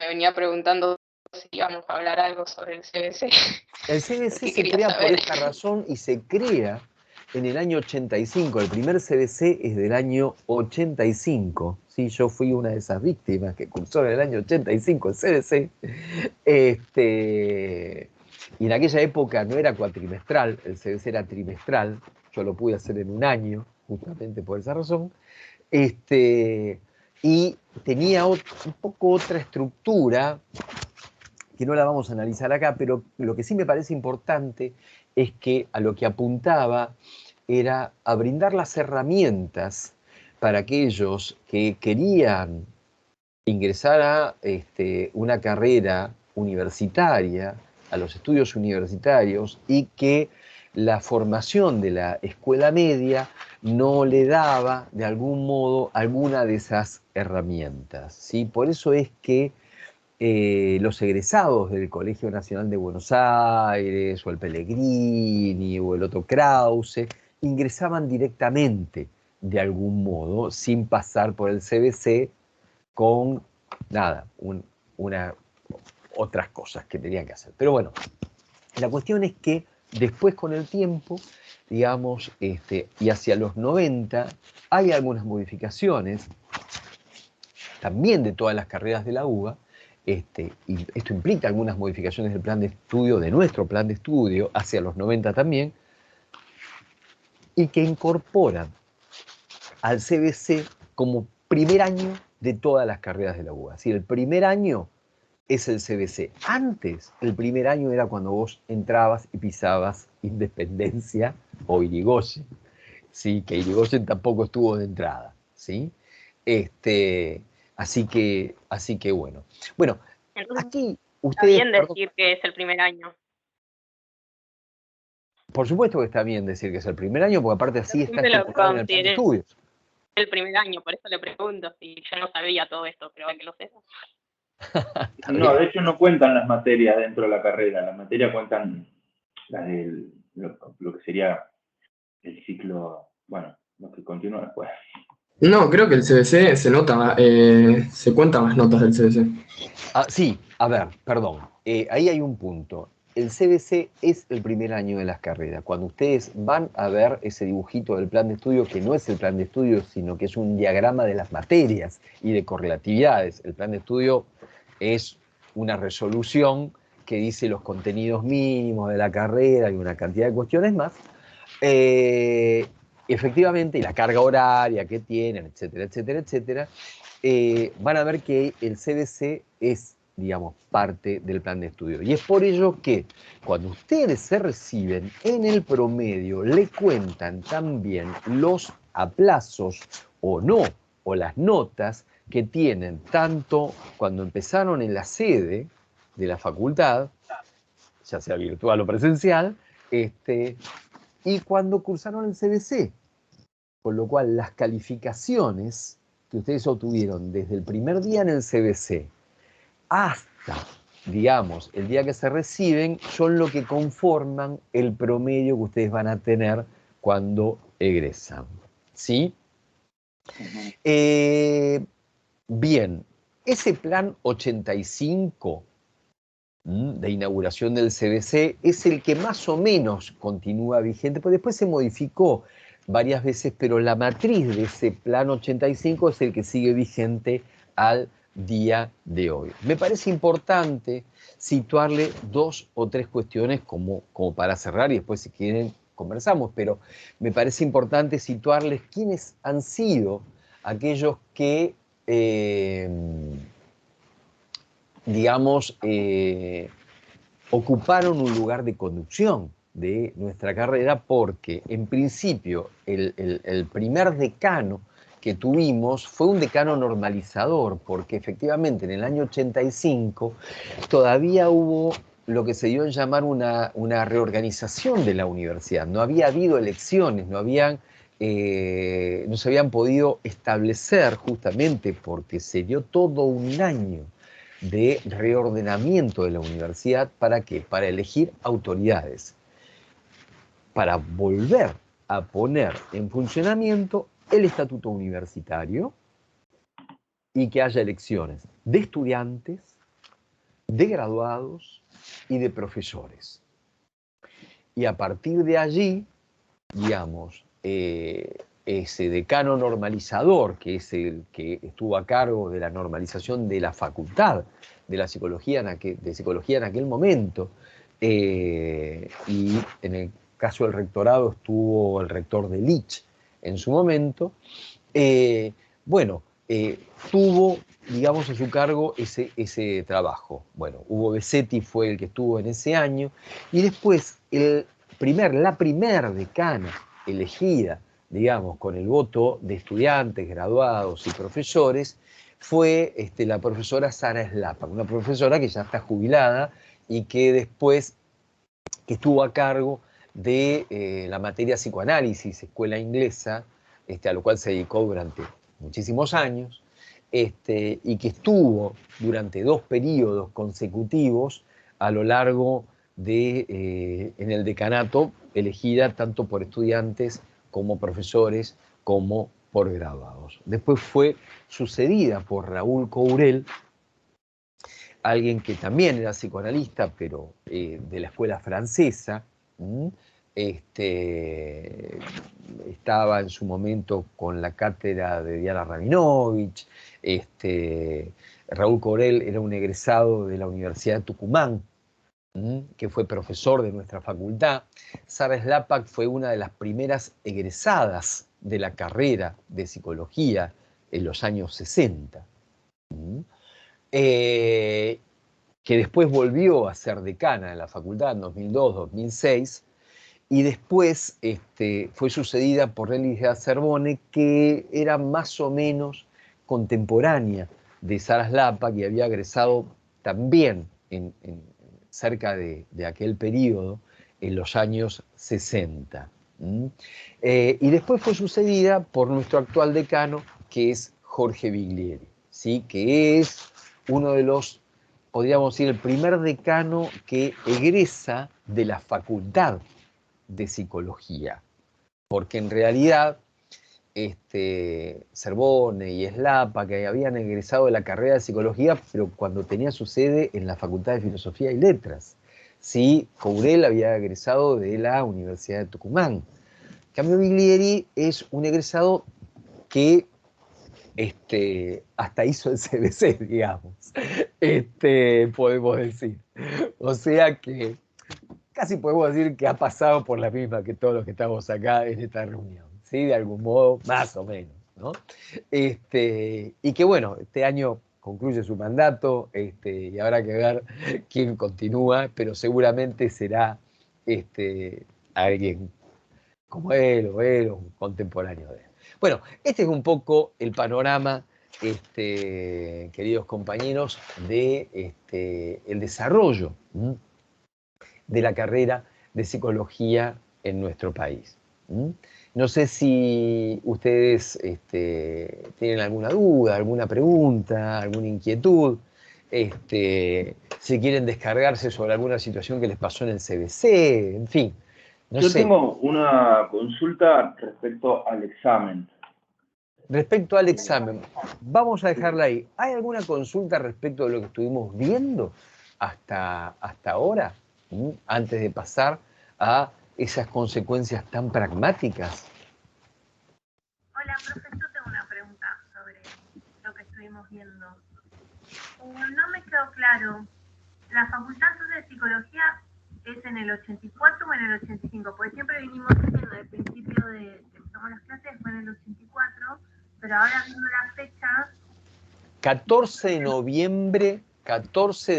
venía preguntando si íbamos a hablar algo sobre el CBC. El CBC se crea por esta razón y se crea en el año 85. El primer CBC es del año 85. ¿Sí? Yo fui una de esas víctimas que cursó en el año 85 el CBC. Y en aquella época no era cuatrimestral, el CBC era trimestral. Yo lo pude hacer en un año, justamente por esa razón. Y tenía un poco otra estructura, que no la vamos a analizar acá, pero lo que sí me parece importante es que a lo que apuntaba era a brindar las herramientas para aquellos que querían ingresar a una carrera universitaria, a los estudios universitarios, y que la formación de la escuela media no le daba, de algún modo, alguna de esas herramientas, ¿sí? Por eso es que los egresados del Colegio Nacional de Buenos Aires, o el Pellegrini, o el otro Krause, ingresaban directamente, de algún modo, sin pasar por el CBC, con nada, otras cosas que tenían que hacer. Pero bueno, la cuestión es que después, con el tiempo, digamos, y hacia los 90, hay algunas modificaciones, también de todas las carreras de la UBA, y esto implica algunas modificaciones del plan de estudio, de nuestro plan de estudio, hacia los 90 también, y que incorporan al CBC como primer año de todas las carreras de la UBA. Si el primer año es el CBC. Antes, el primer año era cuando vos entrabas y pisabas Independencia o Irigoyen, ¿sí? Que Irigoyen tampoco estuvo de entrada, ¿sí? Así que bueno. Bueno, entonces, aquí ustedes... Está bien decir que es el primer año. Por supuesto que está bien decir que es el primer año, porque aparte así está estipulado en el plan de estudios. El primer año, por eso le pregunto, si yo no sabía todo esto, pero que lo sepa. No, de hecho no cuentan las materias dentro de la carrera, las materias cuentan las de lo que sería el ciclo, bueno, lo que continúa después. No, creo que el CBC se nota, se cuentan más notas del CBC. Sí, a ver, perdón, ahí hay un punto. el CBC es el primer año de las carreras. Cuando ustedes van a ver ese dibujito del plan de estudio, que no es el plan de estudio, sino que es un diagrama de las materias y de correlatividades. El plan de estudio es una resolución que dice los contenidos mínimos de la carrera y una cantidad de cuestiones más. Efectivamente, y la carga horaria que tienen, etcétera, etcétera, etcétera, van a ver que el CBC es, digamos, parte del plan de estudio. Y es por ello que cuando ustedes se reciben, en el promedio le cuentan también los aplazos o no, o las notas que tienen tanto cuando empezaron en la sede de la facultad, ya sea virtual o presencial, y cuando cursaron el CBC. Con lo cual, las calificaciones que ustedes obtuvieron desde el primer día en el CBC hasta, digamos, el día que se reciben, son lo que conforman el promedio que ustedes van a tener cuando egresan. ¿Sí? Bien, ese plan 85 de inauguración del CBC es el que más o menos continúa vigente, porque después se modificó varias veces, pero la matriz de ese plan 85 es el que sigue vigente al día de hoy. Me parece importante situarle 2 o 3 cuestiones como para cerrar y después si quieren conversamos, pero me parece importante situarles quiénes han sido aquellos que, digamos, ocuparon un lugar de conducción de nuestra carrera, porque en principio el primer decano que tuvimos fue un decano normalizador, porque efectivamente en el año 85 todavía hubo lo que se dio en llamar una reorganización de la universidad. No había habido elecciones, no se habían podido establecer, justamente porque se dio todo un año de reordenamiento de la universidad. ¿Para qué? Para elegir autoridades, para volver a poner en funcionamiento el estatuto universitario y que haya elecciones de estudiantes, de graduados y de profesores. Y a partir de allí, digamos, ese decano normalizador, que es el que estuvo a cargo de la normalización de la facultad de psicología en aquel momento, y en el caso del rectorado estuvo el rector de Lich en su momento, tuvo, digamos, a su cargo ese trabajo. Bueno, Hugo Besetti fue el que estuvo en ese año, y después la primer decana elegida, digamos, con el voto de estudiantes, graduados y profesores, fue la profesora Sara Slapak, una profesora que ya está jubilada y que después estuvo a cargo de la materia psicoanálisis, escuela inglesa, a lo cual se dedicó durante muchísimos años, y que estuvo durante 2 periodos consecutivos a lo largo en el decanato, elegida tanto por estudiantes como profesores como por graduados. Después fue sucedida por Raúl Courel, alguien que también era psicoanalista, pero de la escuela francesa. Estaba en su momento con la cátedra de Diana Rabinovich. Raúl Courel era un egresado de la Universidad de Tucumán, que fue profesor de nuestra facultad. Sara Slapak fue una de las primeras egresadas de la carrera de psicología en los años 60, que después volvió a ser decana de la facultad en 2002-2006, y después fue sucedida por Elisabeth Zerbone, que era más o menos contemporánea de Sara Slapak y había egresado también cerca de aquel periodo, en los años 60. Y después fue sucedida por nuestro actual decano, que es Jorge Biglieri, ¿sí? Que es uno de los, podríamos decir, el primer decano que egresa de la Facultad de Psicología, porque en realidad Zerbone y Slapak, que habían egresado de la carrera de Psicología, pero cuando tenía su sede en la Facultad de Filosofía y Letras. ¿sí? Courel había egresado de la Universidad de Tucumán. En cambio, Biglieri es un egresado que hasta hizo el CBC, digamos, podemos decir. O sea que casi podemos decir que ha pasado por la misma que todos los que estamos acá en esta reunión, ¿sí? De algún modo, más o menos, ¿no? Y que bueno, este año concluye su mandato, y habrá que ver quién continúa, pero seguramente será alguien como él o un contemporáneo de él. Bueno, este es un poco el panorama, queridos compañeros, de el desarrollo de la carrera de psicología en nuestro país. No sé si ustedes tienen alguna duda, alguna pregunta, alguna inquietud, si quieren descargarse sobre alguna situación que les pasó en el CBC, en fin. No Yo sé. tengo una consulta respecto al examen. Respecto al examen, vamos a dejarla ahí. ¿Hay alguna consulta respecto de lo que estuvimos viendo hasta ahora? Antes de pasar a esas consecuencias tan pragmáticas. Hola, profe, yo tengo una pregunta sobre lo que estuvimos viendo. No me quedó claro, ¿la Facultad de Psicología es en el 84 o en el 85? Porque siempre vinimos diciendo al principio de que empezamos las clases fue en el 84, pero ahora viendo la fecha... 14 de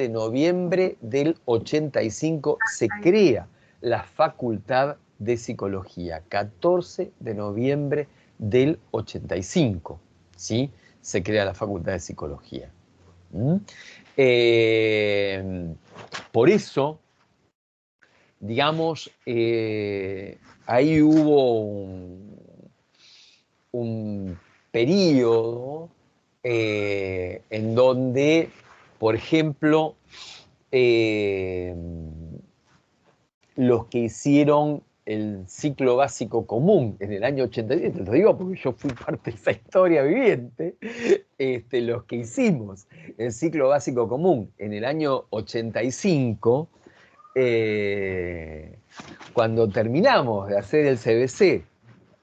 noviembre del 85 se crea la Facultad de Psicología. 14 de noviembre del 85, ¿sí? Se crea la Facultad de Psicología. Por eso, digamos, ahí hubo un periodo en donde, por ejemplo, los que hicieron el ciclo básico común en el año 87, te lo digo porque yo fui parte de esa historia viviente, los que hicimos el ciclo básico común en el año 85, cuando terminamos de hacer el CBC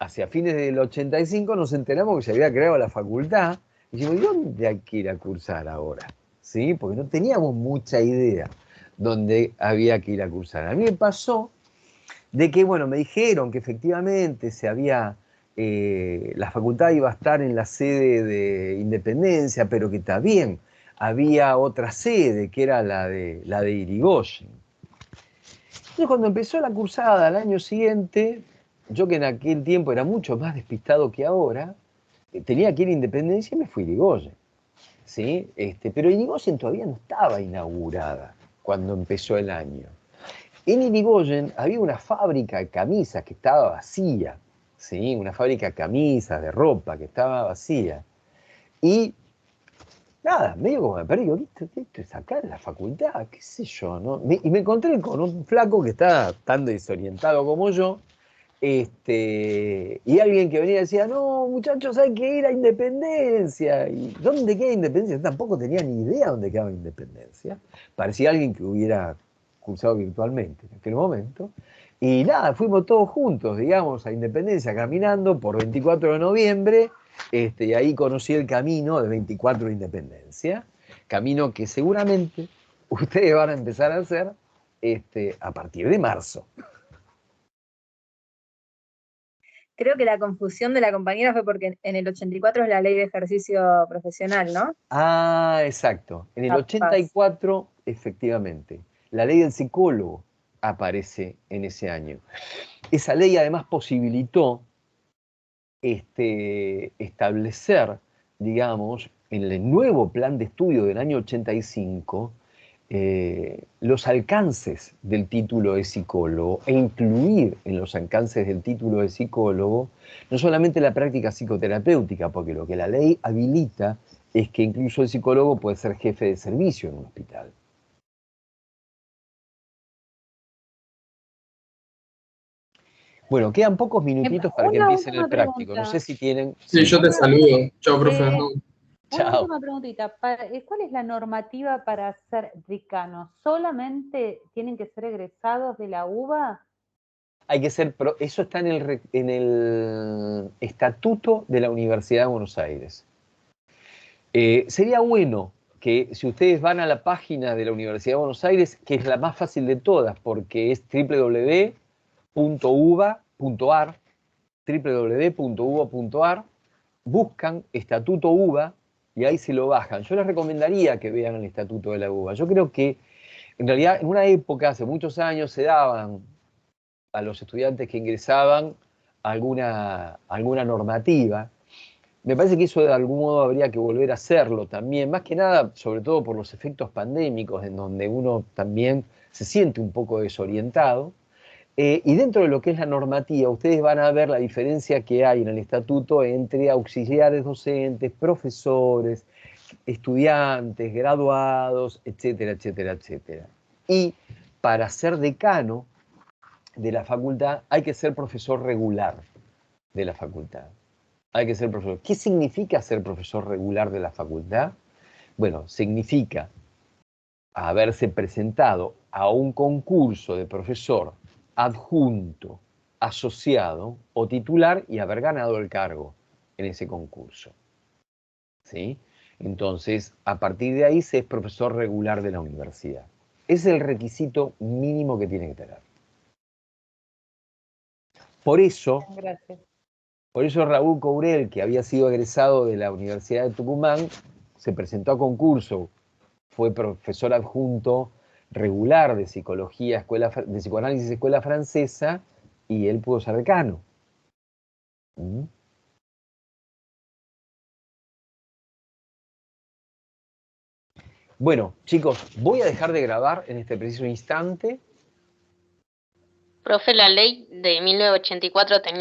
hacia fines del 85, nos enteramos que se había creado la facultad y dijimos, ¿y dónde hay que ir a cursar ahora? ¿Sí? Porque no teníamos mucha idea dónde había que ir a cursar. A mí me pasó de que, bueno, me dijeron que efectivamente la facultad iba a estar en la sede de Independencia, pero que también había otra sede, que era la de Irigoyen. Entonces, cuando empezó la cursada al año siguiente, yo que en aquel tiempo era mucho más despistado que ahora, tenía que ir a Independencia y me fui a Irigoyen, ¿sí? Pero Irigoyen todavía no estaba inaugurada cuando empezó el año. En Irigoyen había una fábrica de camisas que estaba vacía, ¿sí? Una fábrica de camisas, de ropa que estaba vacía. Y nada, medio como me perdí, esto es acá en la facultad, qué sé yo, ¿no? Y me encontré con un flaco que estaba tan desorientado como yo, y alguien que venía y decía, no, muchachos, hay que ir a Independencia. ¿Y dónde queda Independencia? Yo tampoco tenía ni idea dónde quedaba Independencia. Parecía alguien que hubiera cursado virtualmente en aquel momento. Y nada, fuimos todos juntos, digamos, a Independencia, caminando por 24 de noviembre, y ahí conocí el camino de 24 de Independencia, camino que seguramente ustedes van a empezar a hacer a partir de marzo. Creo que la confusión de la compañera fue porque en el 84 es la ley de ejercicio profesional, ¿no? Ah, exacto. En el 84, efectivamente, la ley del psicólogo aparece en ese año. Esa ley además posibilitó establecer, digamos, en el nuevo plan de estudio del año 85, los alcances del título de psicólogo e incluir en los alcances del título de psicólogo no solamente la práctica psicoterapéutica, porque lo que la ley habilita es que incluso el psicólogo puede ser jefe de servicio en un hospital. Bueno, quedan pocos minutitos para que empiecen el práctico. No sé si tienen... Sí, yo te saludo. Chao, profe. Una Chao. última preguntita. ¿Cuál es la normativa para ser decano? ¿Solamente tienen que ser egresados de la UBA? Hay que ser, eso está en el estatuto de la Universidad de Buenos Aires. Sería bueno que si ustedes van a la página de la Universidad de Buenos Aires, que es la más fácil de todas, porque es www.uba.ar, www.uba.ar, buscan Estatuto UBA y ahí se lo bajan. Yo les recomendaría que vean el Estatuto de la UBA. Yo creo que, en realidad, en una época, hace muchos años, se daban a los estudiantes que ingresaban alguna normativa. Me parece que eso de algún modo habría que volver a hacerlo también, más que nada, sobre todo por los efectos pandémicos, en donde uno también se siente un poco desorientado. Y dentro de lo que es la normativa, ustedes van a ver la diferencia que hay en el estatuto entre auxiliares docentes, profesores, estudiantes, graduados, etcétera, etcétera, etcétera. Y para ser decano de la facultad hay que ser profesor regular de la facultad. Hay que ser profesor. ¿Qué significa ser profesor regular de la facultad? Bueno, significa haberse presentado a un concurso de profesor adjunto, asociado o titular y haber ganado el cargo en ese concurso. ¿Sí? Entonces, a partir de ahí se es profesor regular de la universidad. Ese es el requisito mínimo que tiene que tener. Por eso, Gracias. Raúl Courel, que había sido egresado de la Universidad de Tucumán, se presentó a concurso, fue profesor adjunto regular de psicología, de psicoanálisis escuela francesa, y él pudo ser decano. ¿Mm? Bueno, chicos, voy a dejar de grabar en este preciso instante. Profe, la ley de 1984 tenía